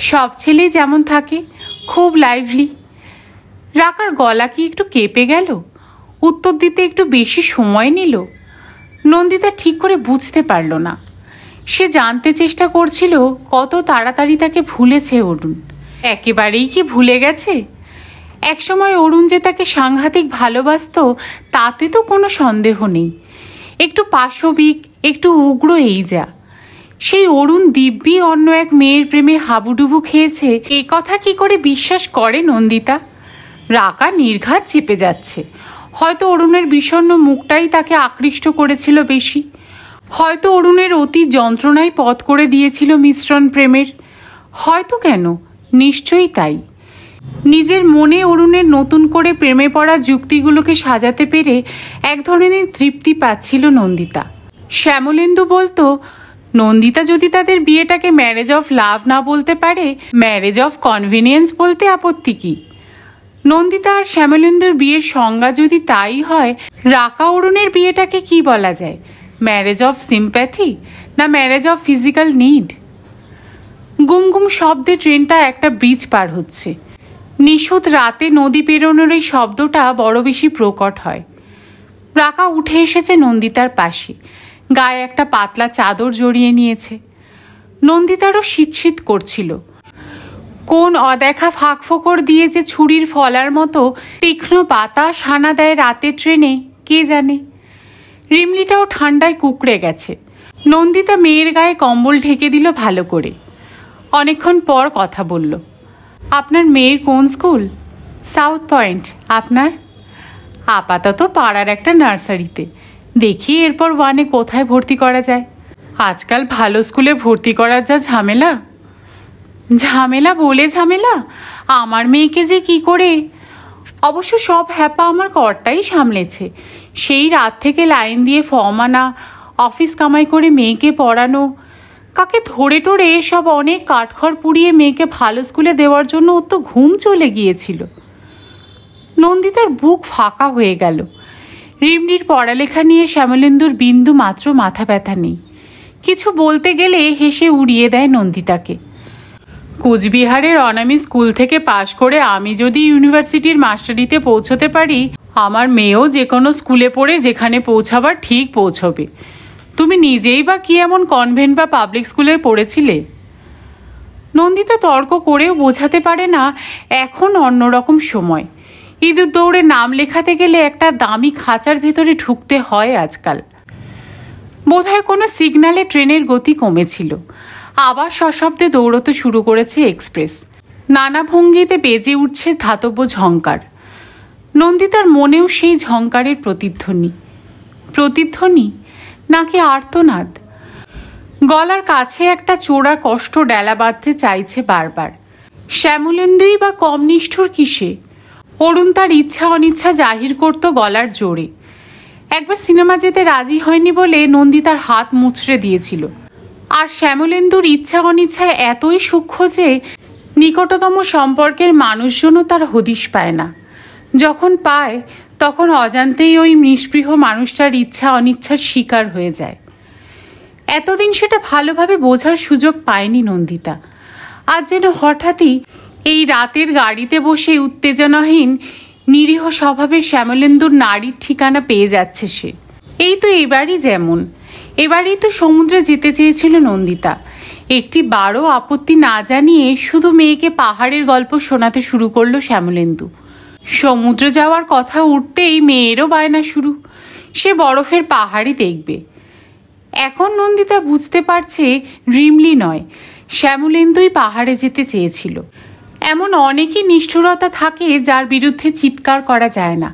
A: সব ছেলেই যেমন থাকে, খুব লাইভলি। রাকার গলা কি একটু কেঁপে গেল? উত্তর দিতে একটু বেশি সময় নিল? নন্দিতা ঠিক করে বুঝতে পারল না। সে জানতে চেষ্টা করছিল কত তাড়াতাড়ি তাকে ভুলেছে অরুণ। একেবারেই কি ভুলে গেছে? একসময় অরুণ যে তাকে সাংঘাতিক ভালোবাসত তাতে তো কোনো সন্দেহ নেই। একটু পাশবিক, একটু উগ্র, এই যা। সেই অরুণ দিব্যি অন্য এক মেয়ের প্রেমে হাবুডুবু খেয়েছে, এ কথা কি করে বিশ্বাস করে নন্দিতা? রাকা নির্ঘাত চেপে যাচ্ছে। হয়তো অরুণের বিষণ্ণ মুখটাই তাকে আকৃষ্ট করেছিল বেশি। হয়তো অরুণের অতি যন্ত্রণাই পথ করে দিয়েছিল মিশ্রণ প্রেমের। হয়তো কেন, নিশ্চয়ই তাই। নিজের মনে অরুণের নতুন করে প্রেমে পড়া যুক্তিগুলোকে সাজাতে পেরে এক ধরনের তৃপ্তি পাচ্ছিল নন্দিতা। শ্যামলেন্দু বলতো, নন্দিতা যদি তাদের বিয়েটাকে ম্যারেজ অফ লাভ না বলতে পারে, ম্যারেজ অফ কনভিনিয়েন্স বলতে আপত্তি কি? নন্দিতা আর শ্যামলেন্দুর বিয়ের সংজ্ঞা যদি তাই হয়, রাকা অরুণের বিয়েটাকে কি বলা যায়? ম্যারেজ অফ সিম্প্যাথি না ম্যারেজ অফ ফিজিক্যাল নিড? গুম গুম শব্দে ট্রেনটা একটা ব্রিজ পার হচ্ছে। নিশুত রাতে নদী পেরোনোর এই শব্দটা বড় বেশি প্রকট হয়। রাকা উঠে এসেছে নন্দিতার পাশে, গায়ে একটা পাতলা চাদর জড়িয়ে নিয়েছে। নন্দিতারও শীত করছিল। কোন অদেখা ফাঁক ফোকর দিয়ে যে ছুরির ফলার মতো তীক্ষ্ণ বাতাস হানা দেয় রাতের ট্রেনে কে জানে। রিমলিটাও ঠান্ডায় কুকড়ে গেছে। নন্দিতা মেয়ের গায়ে কম্বল ঢেকে দিল ভালো করে। অনেকক্ষণ পর কথা বলল। আপনার মেয়ের কোন স্কুল? South point. আপনার? আপাতত পাড়ার একটা নার্সারিতে, দেখি এরপর 1-এ কোথায় ভর্তি করা যায়। আজকাল ভালো স্কুলে ভর্তি করার যা ঝামেলা। ঝামেলা বলে ঝামেলা, আমার মেয়েকে যে কি করে। অবশ্য সব হ্যাপা আমার কর্তাই সামলেছে। সেই রাত থেকে লাইন দিয়ে ফর্ম আনা, অফিস কামাই করে মেয়েকে পড়ানো, কাকে ধরে টরে সব অনেক কাঠখড় পুড়িয়ে মেয়েকে ভালো স্কুলে দেওয়ার জন্য ওর তো ঘুম চলে গিয়েছিল। নন্দিতার বুক ফাঁকা হয়ে গেল। রিমলির পড়ালেখা নিয়ে শ্যামলেন্দুর বিন্দু মাত্র মাথা ব্যথা নেই। কিছু বলতে গেলে হেসে উড়িয়ে দেয় নন্দিতাকে। কোচবিহারের অনামি স্কুল থেকে পাশ করে আমি যদি ইউনিভার্সিটির মাস্টারিতে পৌঁছতে পারি, আমার মেয়েও যে কোনো স্কুলে পড়ে যেখানে পৌঁছাবার ঠিক পৌঁছবে। তুমি নিজেই বা কি এমন কনভেন্ট বা পাবলিক স্কুলে পড়েছিলে? নন্দিতা তর্ক করেও বোঝাতে পারে না এখন অন্যরকম সময়। ইঁদুর দৌড়ে নাম লেখাতে গেলে একটা দামি খাঁচার ভেতরে ঢুকতে হয় আজকাল। বোধহয় কোনো সিগন্যালে ট্রেনের গতি কমেছিল। আবার সশব্দে দৌড়তে শুরু করেছে এক্সপ্রেস। নানা ভঙ্গিতে বেজে উঠছে ধাতব্য ঝংকার। নন্দিতার মনেও সেই ঝংকারের প্রতিধ্বনি নাকি আর্তনাদ? গলার কাছে একটা চোরা কষ্ট ডেলা বাঁধতে চাইছে বারবার। শ্যামলেন্দুই বা কম নিষ্ঠুর কিসে? অরুণ তার ইচ্ছা অনিচ্ছা জাহির করত গলার জোরে। একবার সিনেমা যেতে রাজি হয়নি বলে নন্দিতার হাত মুচড়ে দিয়েছিল। আর শ্যামলেন্দুর ইচ্ছা অনিচ্ছা এতই সূক্ষ্ম যে নিকটতম সম্পর্কের মানুষজনও তার হদিশ পায় না। যখন পায় তখন অজান্তেই ওই নিষ্পৃহ মানুষটার ইচ্ছা অনিচ্ছার শিকার হয়ে যায়। এতদিন সেটা ভালোভাবে বোঝার সুযোগ পায়নি নন্দিতা। আজ যেন হঠাৎই এই রাতের গাড়িতে বসে উত্তেজনাহীন নিরীহ স্বভাবের শ্যামলেন্দুর নারীর ঠিকানা পেয়ে যাচ্ছে সে। এই তো এবারই তো সমুদ্রে যেতে চেয়েছিল নন্দিতা। একটি বারো আপত্তি না জানিয়ে শুধু মেয়েকে পাহাড়ের গল্প শোনাতে শুরু করলো শ্যামলেন্দু। সমুদ্রে যাওয়ার কথা উঠতেই মেয়েরও বায়না শুরু, সে বরফের পাহাড়ই দেখবে। এখন নন্দিতা বুঝতে পারছে রিমলি নয়, শ্যামলেন্দুই পাহাড়ে যেতে চেয়েছিল। এমন অনেকই নিষ্ঠুরতা থাকে যার বিরুদ্ধে চিৎকার করা যায় না,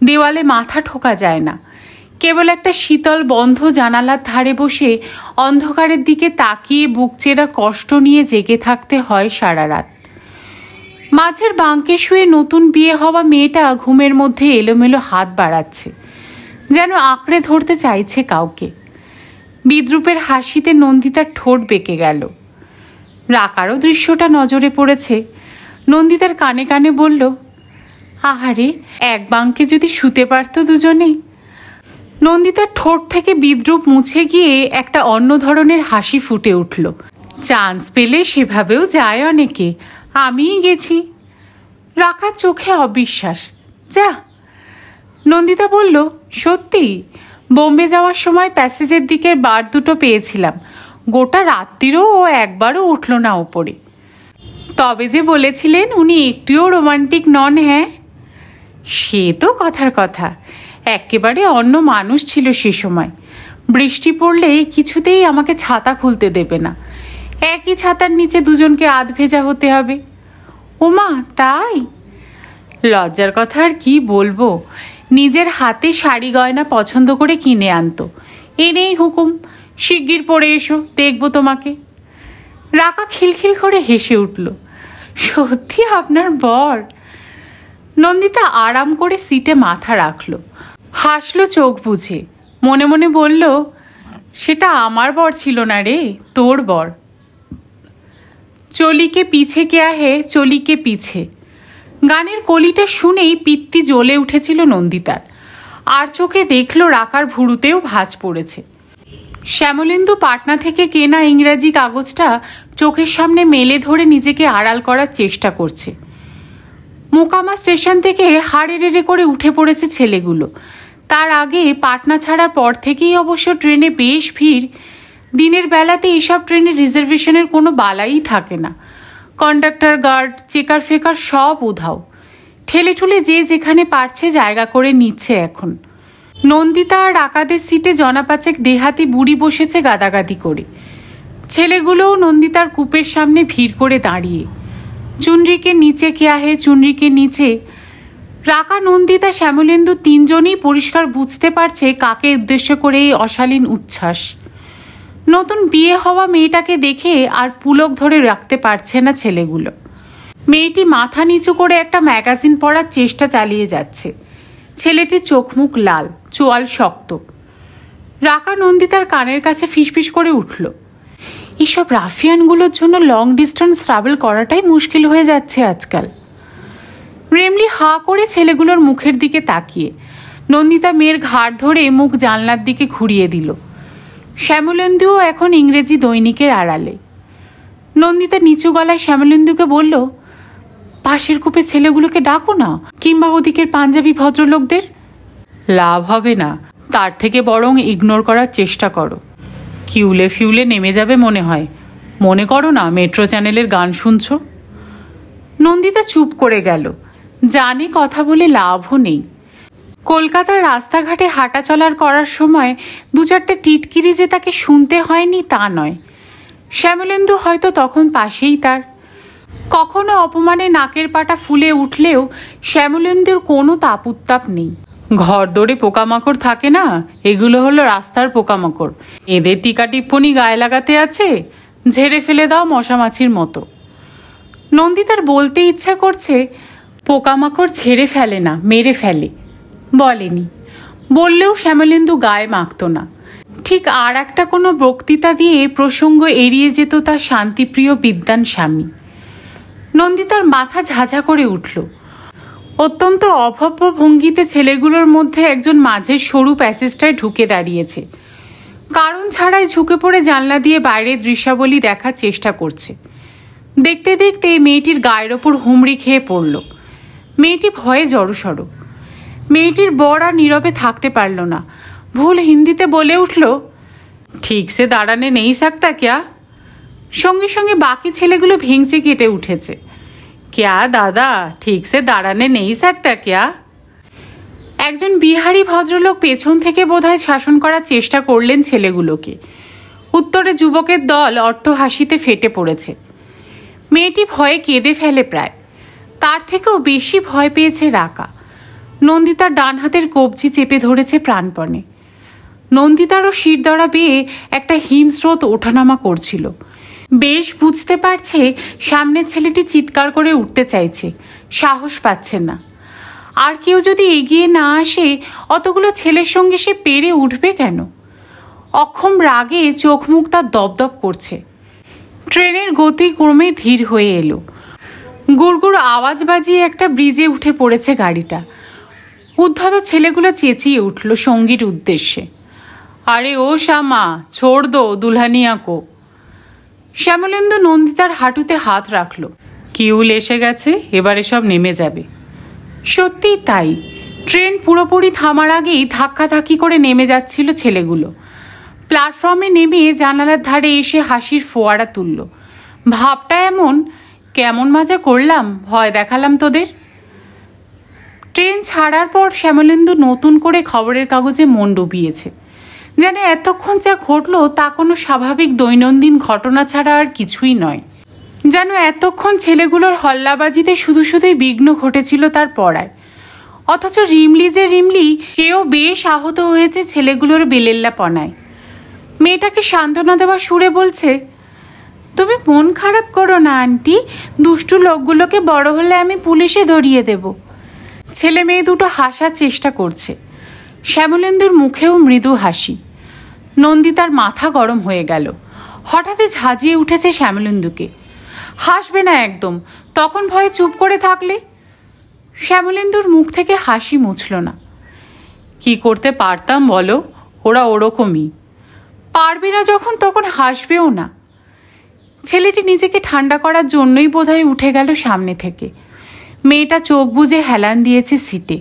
A: দেওয়ালে মাথা ঠোকা যায় না। কেবল একটা শীতল বন্ধ জানালার ধারে বসে অন্ধকারের দিকে তাকিয়ে বুক চেরা কষ্ট নিয়ে জেগে থাকতে হয় সারা রাত। মাঝের বাঁকে শুয়ে নতুন বিয়ে হওয়া মেয়েটা ঘুমের মধ্যে এলোমেলো হাত বাড়াচ্ছে, যেন আঁকড়ে ধরতে চাইছে কাউকে। বিদ্রুপের হাসিতে নন্দিতার ঠোঁট বেঁকে গেল। রাকারও দৃশ্যটা নজরে পড়েছে। নন্দিতার কানে কানে বলল, আহারে, এক বাঁকে যদি শুতে পারত দুজনেই। নন্দিতার ঠোঁট থেকে বিদ্রুপ মুছে গিয়ে একটা অন্য ধরনের হাসি ফুটে উঠল। চান্স পেলে সেভাবেও যায় অনেকে, আমিই গেছি। রাকার চোখে অবিশ্বাস। যা। নন্দিতা বলল, সত্যি? বোম্বে যাওয়ার সময় প্যাসেজের দিকের বার দুটো পেয়েছিলাম, গোটা রাত্রিরও ও একবারও উঠল না ওপরে। তবে যে বলেছিলেন উনি একটুও রোমান্টিক নন। হ্যাঁ, সে তো কথার কথা, একেবারে অন্য মানুষ ছিল সে সময়। বৃষ্টি পড়লে কিছুতেই আমাকে ছাতা খুলতে দেবে না, একই ছাতার নিচে দুজনকে আধ ভেজা হতে হবে। ওমা, তাই? লজ্জার কথা আর কি বলবো। নিজের হাতে শাড়ি গয়না পছন্দ করে কিনে আনতো, এনেই হুকুম, শিগগির পরে এসো, দেখবো তোমাকে। রাকা খিলখিল করে হেসে উঠল। সত্যি আপনার বর? নন্দিতা আরাম করে সিটে মাথা রাখল, হাসলো চোখ বুঝে। মনে মনে বলল, সেটা আমার বর ছিল না রে, তোর বর। চলিকে পিছে কেয়া হে, চলিকে পিছে। গানের কলিটা শুনেই পিত্তি জ্বলে উঠেছিল নন্দিতার। আর চোখে দেখল রাকার ভুরুতেও ভাঁজ পড়েছে। শ্যামলেন্দু পাটনা থেকে কেনা ইংরাজি কাগজটা চোখের সামনে মেলে ধরে নিজেকে আড়াল করার চেষ্টা করছে। মোকামা স্টেশন থেকে হাড়ে রেড়ে করে উঠে পড়েছে ছেলেগুলো। তার আগে পাটনা ছাড়ার পর থেকেই অবশ্য ট্রেনে বেশ ভিড়। দিনের বেলাতে এইসব ট্রেনের রিজার্ভেশনের কোনো বালাই থাকে না। কন্ডাক্টর, গার্ড, চেকার ফেকার সব উধাও। ঠেলে ঠুলে যে যেখানে পারছে জায়গা করে নিচ্ছে এখন। নন্দিতা আর রাকাদের সিটে জনাপাচেক দেহাতি বুড়ি বসেছে গাদাগাদি করে। ছেলেগুলোও নন্দিতার কূপের সামনে ভিড় করে দাঁড়িয়ে। চুনরিকে নিচে কেয়া হে, চুনরিকে নিচে। রাকা, নন্দিতা, শ্যামলেন্দু তিনজনই পরিষ্কার বুঝতে পারছে কাকে উদ্দেশ্য করে এই অশালীন উচ্ছ্বাস। নতুন বিয়ে হওয়া মেয়েটাকে দেখে আর পুলক ধরে রাখতে পারছে না ছেলেগুলো। মেয়েটি মাথা নিচু করে একটা ম্যাগাজিন পড়ার চেষ্টা চালিয়ে যাচ্ছে। ছেলেটির চোখ মুখ লাল, চোয়াল শক্ত। রাকা নন্দিতার কানের কাছে ফিসফিস করে উঠল, এইসব রাফিয়ানগুলোর জন্য লং ডিস্টেন্স ট্রাভেল করাটাই মুশকিল হয়ে যাচ্ছে আজকাল। রেমলি হা করে ছেলেগুলোর মুখের দিকে তাকিয়ে নন্দিতা মেয়ের ঘাড় ধরে মুখ জানলার দিকে ঘুরিয়ে দিল। শ্যামলেন্দুও এখন ইংরেজি দৈনিকের আড়ালে। নন্দিতা নিচু গলায় শ্যামলেন্দুকে বলল, পাশের কূপে ছেলেগুলোকে ডাকো না, কিংবা ওদিকের পাঞ্জাবি ভদ্রলোকদের। লাভ হবে না, তার থেকে বরং ইগনোর করার চেষ্টা করো। কিউলে ফিউলে নেমে যাবে মনে হয়। মনে করো না মেট্রো চ্যানেলের গান শুনছো। নন্দিতা চুপ করে গেল। জানে কথা বলে লাভও নেই। কলকাতার রাস্তাঘাটে হাঁটা চলার করার সময় দু চারটে টিটকিরি যে তাকে শুনতে হয়নি তা নয়। শ্যামলেন্দু হয়তো তখন পাশেই তার। কখনো অপমানে নাকের পাটা ফুলে উঠলেও শ্যামলেন্দুর কোনো তাপ উত্তাপ নেই। ঘর দৌড়ে পোকামাকড় থাকে না, এগুলো হলো রাস্তার পোকামাকড়। এদের টিকা টিপ্পনি গায়ে লাগাতে আছে, ঝেড়ে ফেলে দাও মশামাছির মতো। নন্দিতার বলতে ইচ্ছা করছে, পোকামাকড় ঝেড়ে ফেলে না, মেরে ফেলে। বলেনি, বললেও শ্যামলেন্দু গায়ে মাখত না। ঠিক আর একটা কোনো বক্তৃতা দিয়ে প্রসঙ্গ এড়িয়ে যেত তার শান্তিপ্রিয় বিদ্বান স্বামী। নন্দিতার মাথা ঝাঝা করে উঠল। অত্যন্ত অভব্য ভঙ্গিতে ছেলেগুলোর মধ্যে একজন মাঝের সরু প্যাসেজটায় ঢুকে দাঁড়িয়েছে। কারণ ছাড়াই ঝুঁকে পড়ে জানলা দিয়ে বাইরের দৃশ্যাবলী দেখার চেষ্টা করছে। দেখতে দেখতে মেয়েটির গায়ের ওপর হুমড়ি খেয়ে পড়ল। মেয়েটি ভয়ে জড়সড়। মেয়েটির বর আর নীরবে থাকতে পারল না। ভুল হিন্দিতে বলে উঠল, ঠিক সে দাঁড়ানে নেই সাকতা ক্যা। সঙ্গে সঙ্গে বাকি ছেলেগুলো ভেঙচে কেটে উঠেছে। ক্যা দাদা, ঠিক সে দাঁড়ানে নেই সাকতা ক্যা। একজন বিহারি ভদ্রলোক পেছন থেকে বোধহয় শাসন করার চেষ্টা করলেন ছেলেগুলোকে। উত্তরে যুবকের দল অট্ট হাসিতে ফেটে পড়েছে। মেয়েটি ভয়ে কেঁদে ফেলে প্রায়। তার থেকেও বেশি ভয় পেয়েছে রাকা। নন্দিতার ডান হাতের কবজি চেপে ধরেছে প্রাণপণে। নন্দিতারও শিরদড়া বেয়ে একটা হিমস্রোত ওঠানামা করছিল। বেশ বুঝতে পারছে সামনের ছেলেটি চিৎকার করে উঠতে চাইছে, সাহস পাচ্ছে না। আর কেউ যদি এগিয়ে না আসে, অতগুলো ছেলের সঙ্গে সে পেরে উঠবে কেন? অক্ষম রাগে চোখ মুখ তার দপদপ করছে। ট্রেনের গতি ক্রমে ধীর হয়ে এলো। গুড়গুড় আওয়াজ বাজিয়ে একটা ব্রিজে উঠে পড়েছে গাড়িটা। উদ্ধত ছেলেগুলো চেঁচিয়ে উঠল সঙ্গীর উদ্দেশ্যে, আরে ও শ্যামা, ছোড় দো দুলহানিয়া কো। শ্যামলেন্দু নন্দিতার হাঁটুতে হাত রাখল। কিউল এসে গেছে, এবারে সব নেমে যাবে। সত্যিই তাই। ট্রেন পুরোপুরি থামার আগেই ধাক্কাধাক্কি করে নেমে যাচ্ছিল ছেলেগুলো। প্ল্যাটফর্মে নেমে জানালার ধারে এসে হাসির ফোয়ারা তুলল। ভাবটা এমন, কেমন মজা করলাম, ভয় দেখালাম তোদের। ট্রেন ছাড়ার পর শ্যামলেন্দু নতুন করে খবরের কাগজে মন ডুবিয়েছে। যেন এতক্ষণ যা ঘটলো তা কোনো স্বাভাবিক দৈনন্দিন ঘটনা ছাড়া আর কিছুই নয়। যেন এতক্ষণ ছেলেগুলোর হল্লাবাজিতে শুধু শুধুই বিঘ্ন ঘটেছিল তার পড়ায়। অথচ রিমলি যে রিমলি, সেও বেশ আহত হয়েছে ছেলেগুলোর বেলেল্লাপনায়। মেয়েটাকে সান্ত্বনা দেওয়ার সুরে বলছে, তুমি মন খারাপ করো না আন্টি, দুষ্টু লোকগুলোকে বড় হলে আমি পুলিশে ধরিয়ে দেব। ছেলে মেয়ে দুটো হাসার চেষ্টা করছে। শ্যামলেন্দুর মুখেও মৃদু হাসি। নন্দিতার মাথা গরম হয়ে গেল। হঠাৎই ঝাঁঝিয়ে উঠেছে শ্যামলেন্দুকে। হাসবে না একদম, তখন ভয়ে চুপ করে থাকলে। শ্যামলেন্দুর মুখ থেকে হাসি মুছল না। কি করতে পারতাম বলো, ওরা ওরকমই। পারবে না যখন, তখন হাসবেও না। ছেলেটি নিজেকে ঠান্ডা করার জন্যই বোধহয় উঠে গেল সামনে থেকে। মেয়েটা চোখ বুজে হেলান দিয়েছে সিটে।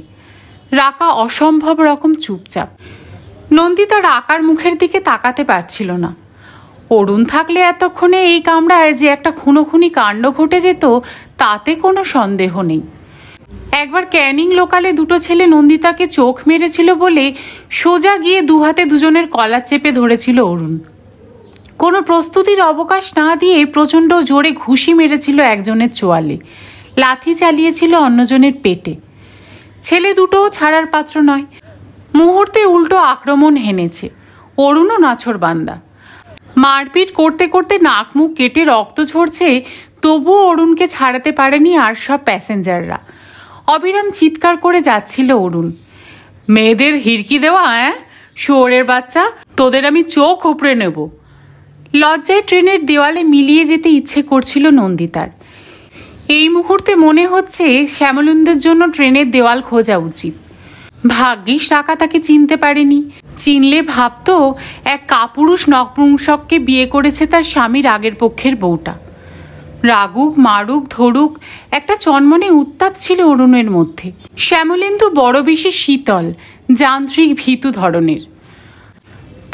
A: রাকা অসম্ভব রকম চুপচাপ। নন্দিতা রাকার মুখের দিকে তাকাতে পারছিল না। অরুণ থাকলে এতক্ষণে এই কামরায় যে একটা খুনোখুনি কাণ্ড ঘটে যেত তাতে কোনো সন্দেহ নেই। একবার ক্যানিং লোকালে দুটো ছেলে নন্দিতাকে চোখ মেরেছিল বলে সোজা গিয়ে দুহাতে দুজনের কলার চেপে ধরেছিল অরুণ। কোনো প্রস্তুতির অবকাশ না দিয়ে প্রচণ্ড জোরে ঘুষি মেরেছিল একজনের চোয়ালে, লাথি চালিয়েছিল অন্যজনের পেটে। ছেলে দুটোও ছাড়ার পাত্র নয়। মুহূর্তে উল্টো আক্রমণ হেনেছে। অরুণও নাছোড়বান্দা। মারপিট করতে করতে নাক মুখ কেটে রক্ত ঝরছে, তবুও অরুণকে ছাড়াতে পারেনি আর সব প্যাসেঞ্জাররা। অবিরাম চিৎকার করে যাচ্ছিল অরুণ, মেয়েদের হিরকি দেওয়া, শুয়োরের বাচ্চা, তোদের আমি চোখ উপড়ে নেব। লজ্জায় ট্রেনের দেওয়ালে মিলিয়ে যেতে ইচ্ছে করছিল নন্দিতার। এই মুহূর্তে মনে হচ্ছে শ্যামলেন্দুর জন্য ট্রেনের দেওয়াল খোঁজা উচিত। ভাগ্যিস রাকা তাকে চিনতে পারেনি। চিনলে ভাবতো এক কাপুরুষ নপুংসককে বিয়ে করেছে তার স্বামীর আগের পক্ষের বউটা। রাগুক মারুক ধরুক, একটা চনমনে উত্তাপ ছিল অরুণের মধ্যে। শ্যামলেন্দু বড় বেশি শীতল, যান্ত্রিক, ভীতু ধরনের।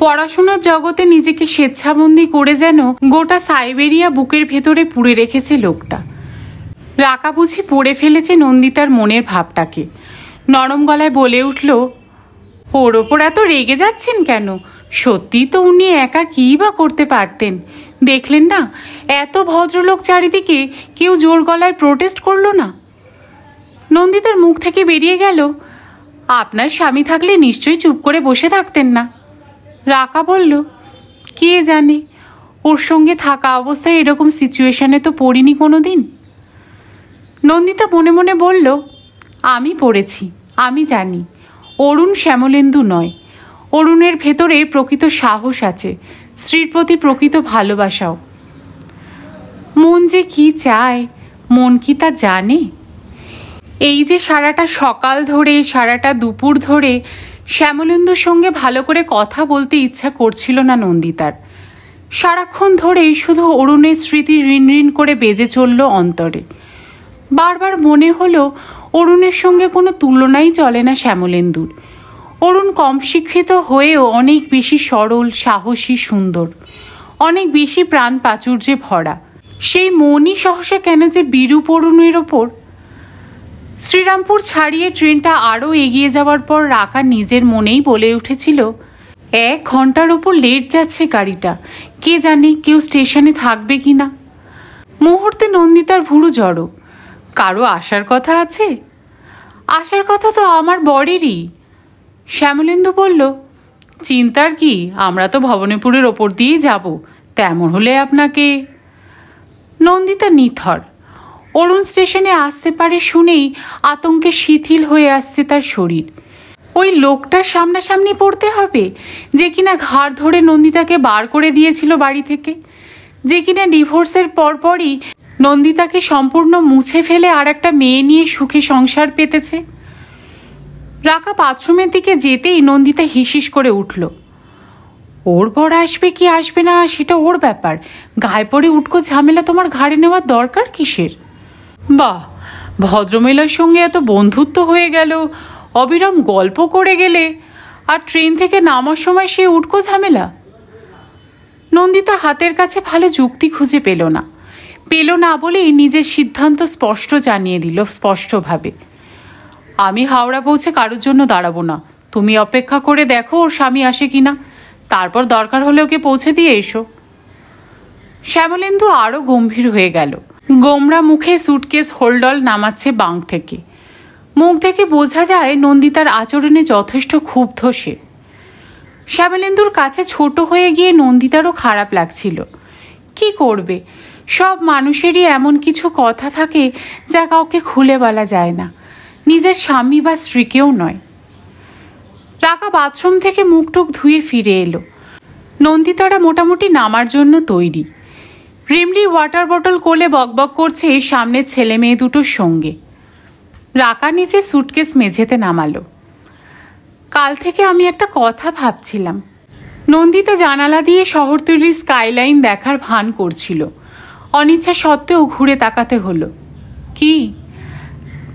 A: পড়াশোনার জগতে নিজেকে স্বেচ্ছাবন্দী করে যেন গোটা সাইবেরিয়া বুকের ভেতরে পুড়ে রেখেছে লোকটা। রাকা বুঝি পড়ে ফেলেছে নন্দিতার মনের ভাবটাকে। নরম গলায় বলে উঠল, ওর ওপর এত রেগে যাচ্ছেন কেন? সত্যি তো উনি একা কী বা করতে পারতেন। দেখলেন না, এত ভদ্রলোক চারিদিকে, কেউ জোর গলায় প্রোটেস্ট করলো না। নন্দিতার মুখ থেকে বেরিয়ে গেল, আপনার স্বামী থাকলে নিশ্চয়ই চুপ করে বসে থাকতেন না। রাকা বলল, কে জানে, ওর সঙ্গে থাকা অবস্থায় এরকম সিচুয়েশনে তো পড়িনি কোনো দিন। নন্দিতা মনে মনে বলল, আমি পড়েছি, আমি জানি। অরুণ শ্যামলেন্দু নয়। অরুণের ভেতরে প্রকৃত সাহস আছে, স্ত্রীর প্রতি প্রকৃত ভালোবাসাও। মন যে কি চায়, মন কি তা জানে? এই যে সারাটা সকাল ধরে, সারাটা দুপুর ধরে শ্যামলেন্দুর সঙ্গে ভালো করে কথা বলতে ইচ্ছা করছিল না নন্দিতার। সারাক্ষণ ধরেই শুধু অরুণের স্মৃতি ঋণ ঋণ করে বেজে চলল অন্তরে। বারবার মনে হলো অরুণের সঙ্গে কোনো তুলনাই চলে না শ্যামলেন্দুর। অরুণ কম শিক্ষিত হয়েও অনেক বেশি সরল, সাহসী, সুন্দর, অনেক বেশি প্রাণ প্রাচুর্যে ভরা। সেই মনই সহসা কেন যে বিরূপ অরুণের ওপর। শ্রীরামপুর ছাড়িয়ে ট্রেনটা আরও এগিয়ে যাওয়ার পর রাকা নিজের মনেই বলে উঠেছিল, 1 ঘন্টার ওপর লেট যাচ্ছে গাড়িটা, কে জানে কেউ স্টেশনে থাকবে কি না। মুহূর্তে নন্দিতার ভুরু জড়ো। কারো আসার কথা আছে? আসার কথা তো আমার বরেরই। শ্যামলেন্দু বলল, চিন্তার কি, আমরা তো ভবানীপুরের ওপর দিয়েই যাব, তেমন হলে আপনাকে। নন্দিতা নিথর। অরুণ স্টেশনে আসতে পারে শুনেই আতঙ্কে শিথিল হয়ে আসছে তার শরীর। ওই লোকটার সামনাসামনি পড়তে হবে, যে কিনা ঘাড় ধরে নন্দিতাকে বার করে দিয়েছিল বাড়ি থেকে, যে কিনা ডিভোর্সের পরপরই নন্দিতাকে সম্পূর্ণ মুছে ফেলে আর একটা মেয়ে নিয়ে সুখে সংসার পেতেছে। রাকা বাথরুমের দিকে যেতেই নন্দিতা হিসিস করে উঠল। ওর বর আসবে কি আসবে না সেটা ওর ব্যাপার, গায়ে পড়ে উটকো ঝামেলা তোমার ঘাড়ে নেওয়ার দরকার কিসের? বাহ, ভদ্রমহিলার সঙ্গে এত বন্ধুত্ব হয়ে গেল, অবিরাম গল্প করে গেলে, আর ট্রেন থেকে নামার সময় সে উটকো ঝামেলা। নন্দিতা হাতের কাছে ভালো যুক্তি খুঁজে পেল না বলেই নিজের সিদ্ধান্ত স্পষ্ট জানিয়ে দিল স্পষ্টভাবে, আমি হাওড়া পৌঁছে কারোর জন্য দাঁড়াবো না, তুমি অপেক্ষা করে দেখো ওর স্বামী আসে কিনা, তারপর দরকার হলে ওকে পৌঁছে দিয়ে এসো। শ্যামলেন্দু আরও গম্ভীর হয়ে গেল। গোমরা মুখে সুটকেস হোল্ডল নামাচ্ছে বাং থেকে। মুখ থেকে বোঝা যায় নন্দিতার আচরণে যথেষ্ট ক্ষুব্ধ সে। শ্যামলেন্দুর কাছে ছোট হয়ে গিয়ে নন্দিতারও খারাপ লাগছিল। কি করবে, সব মানুষেরই এমন কিছু কথা থাকে যা কাউকে খুলে বলা যায় না, নিজের স্বামী বা স্ত্রীকেও নয়। রাকা বাথরুম থেকে মুখ টুক ধুয়ে ফিরে এলো। নন্দিতারা মোটামুটি নামার জন্য তৈরি। রিমলি ওয়াটার বটল কোলে বকবক করছে সামনের ছেলে মেয়ে দুটোর সঙ্গে। রাকা নিচে সুটকেস মেঝেতে নামালো। কাল থেকে আমি একটা কথা ভাবছিলাম। নন্দিতা জানালা দিয়ে শহরতলির স্কাইলাইন দেখার ভান করছিল। অনিচ্ছা সত্ত্বেও ঘুরে তাকাতে হলো। কি?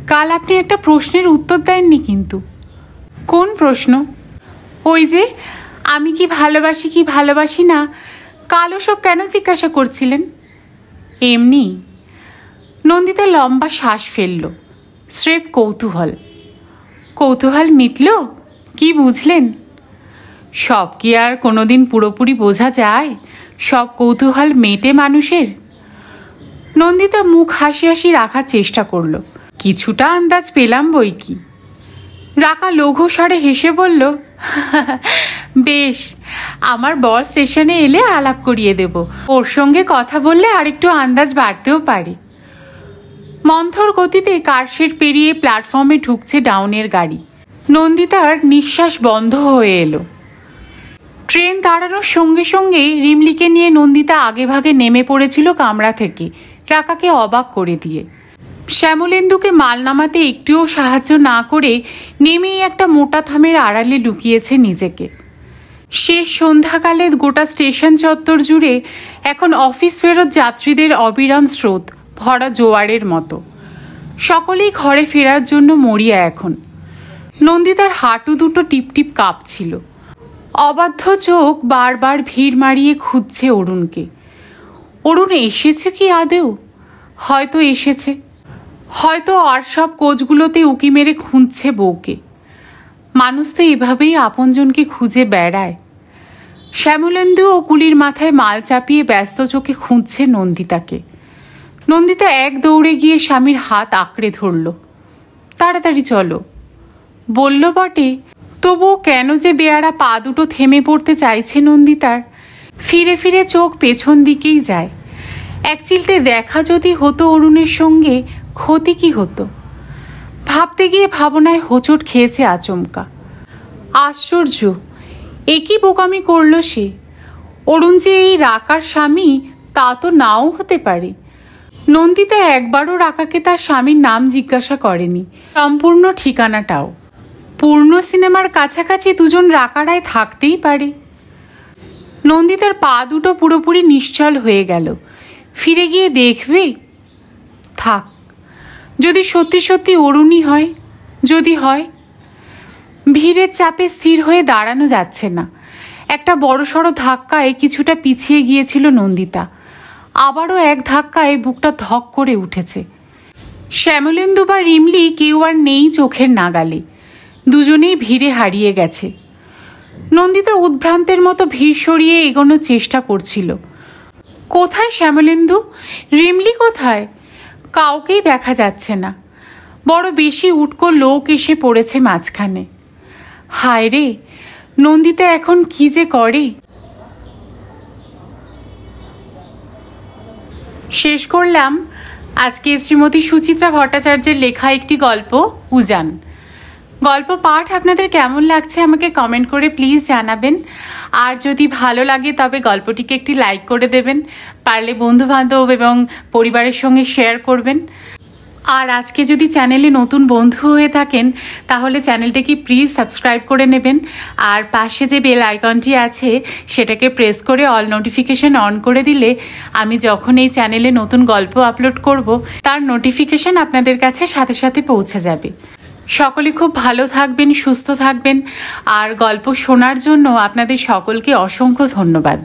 A: কাল আপনি একটা প্রশ্নের উত্তর দেননি কিন্তু। কোন প্রশ্ন? ওই যে আমি কি ভালোবাসি কি ভালোবাসি না, কাল ওসব কেন জিজ্ঞাসা করছিলেন? এমনি। নন্দিতা লম্বা শ্বাস ফেলল। স্রেফ কৌতূহল। কৌতূহল মিটল? কি বুঝলেন? সব কি আর কোনোদিন পুরোপুরি বোঝা যায়? সব কৌতূহল মেটে মানুষের? নন্দিতা মুখ হাসি হাসি রাখার চেষ্টা করল। কিছুটা আন্দাজ পেলাম বই কি। রাকা লঘু স্বরে হেসে বলল, বেশ, আমার বর স্টেশনে এলে আলাপ করিয়ে দেব। ওর সঙ্গে কথা বললে আরেকটু আন্দাজ বাড়তেও পারে। মন্থর গতিতে কারশেড পেরিয়ে প্ল্যাটফর্মে ঢুকছে ডাউনের গাড়ি। নন্দিতার নিঃশ্বাস বন্ধ হয়ে এলো। ট্রেন দাঁড়ানোর সঙ্গে সঙ্গে রিমলিকে নিয়ে নন্দিতা আগেভাগে নেমে পড়েছিল কামরা থেকে, রাকাকে অবাক করে দিয়ে। শ্যামলেন্দুকে মাল নামাতে একটুও সাহায্য না করে নেমেই একটা মোটা থামের আড়ালে লুকিয়েছে নিজেকে। শেষ সন্ধ্যাকালে গোটা স্টেশন চত্বর জুড়ে এখন অফিস ফেরত যাত্রীদের অবিরাম স্রোত, ভরা জোয়ারের মতো। সকলেই ঘরে ফেরার জন্য মরিয়া এখন। নন্দিতার হাঁটু দুটো টিপটিপ কাঁপছিল। অবাধ্য চোখ বারবার ভিড় মারিয়ে খুঁজছে অরুণকে। অরুণ এসেছে কি আদেও? হয়তো এসেছে, হয়তো আর সব কোচগুলোতে উকি মেরে খুঁজছে বউকে। মানুষ তো এভাবেই আপনজনকে খুঁজে বেড়ায়। শ্যামলেন্দু ও কুলির মাথায় মাল চাপিয়ে ব্যস্ত চোখে খুঁজছে নন্দিতাকে। নন্দিতা এক দৌড়ে গিয়ে স্বামীর হাত আঁকড়ে ধরল। তাড়াতাড়ি চলো বলল বটে, তবুও কেন যে বেয়ারা পা দুটো থেমে পড়তে চাইছে নন্দিতার। ফিরে ফিরে চোখ পেছন দিকেই যায়। এক চিলতে দেখা যদি হতো অরুণের সঙ্গে, ক্ষতি কি হতো? ভাবতে গিয়ে ভাবনায় হোঁচট খেয়েছে আচমকা। আশ্চর্য, একই বোকামি করল সে। অরুণ যে এই রাকার স্বামী তা তো নাও হতে পারে। নন্দিতা একবারও রাকাকে তার স্বামীর নাম জিজ্ঞাসা করেনি, সম্পূর্ণ ঠিকানাটাও। পূর্ণ সিনেমার কাছাকাছি দুজন রাকারায় থাকতেই পারে। নন্দিতার পা দুটো পুরোপুরি নিশ্চল হয়ে গেল। ফিরে গিয়ে দেখবে? থাক, যদি সত্যি সত্যি অরুণই হয়, যদি হয়। ভিড়ের চাপে স্থির হয়ে দাঁড়ানো যাচ্ছে না। একটা বড়সড় ধাক্কায় কিছুটা পিছিয়ে গিয়েছিল নন্দিতা। আবারও এক ধাক্কায় বুকটা ধক করে উঠেছে। শ্যামলেন্দু বা রিমলি কেউ আর নেই চোখের নাগালে। দুজনেই ভিড়ে হারিয়ে গেছে। নন্দিতা উদ্ভ্রান্তের মতো ভিড় সরিয়ে এগোনোর চেষ্টা করছিল। কোথায় শ্যামলেন্দু? রিমলি কোথায়? কাউকেই দেখা যাচ্ছে না। বড় বেশি উটকো লোক এসে পড়েছে মাঝখানে। হায় রে, নন্দিতা এখন কি যে করে। শেষ করলাম আজকে শ্রীমতী সুচিত্রা ভট্টাচার্যের লেখা একটি গল্প, উজান। গল্প পাঠ আপনাদের কেমন লাগছে আমাকে কমেন্ট করে প্লিজ জানাবেন। আর যদি ভালো লাগে তবে গল্পটিকে একটি লাইক করে দেবেন, পারলে বন্ধুবান্ধব এবং পরিবারের সঙ্গে শেয়ার করবেন। আর আজকে যদি চ্যানেলে নতুন বন্ধু হয়ে থাকেন তাহলে চ্যানেলটাকে প্লিজ সাবস্ক্রাইব করে নেবেন। আর পাশে যে বেল আইকনটি আছে সেটাকে প্রেস করে অল নোটিফিকেশন অন করে দিলে আমি যখন এই চ্যানেলে নতুন গল্প আপলোড করব তার নোটিফিকেশন আপনাদের কাছে সাথে সাথে পৌঁছে যাবে। সকলে খুব ভালো থাকবেন, সুস্থ থাকবেন। আর গল্প শোনার জন্য আপনাদের সকলকে অসংখ্য ধন্যবাদ।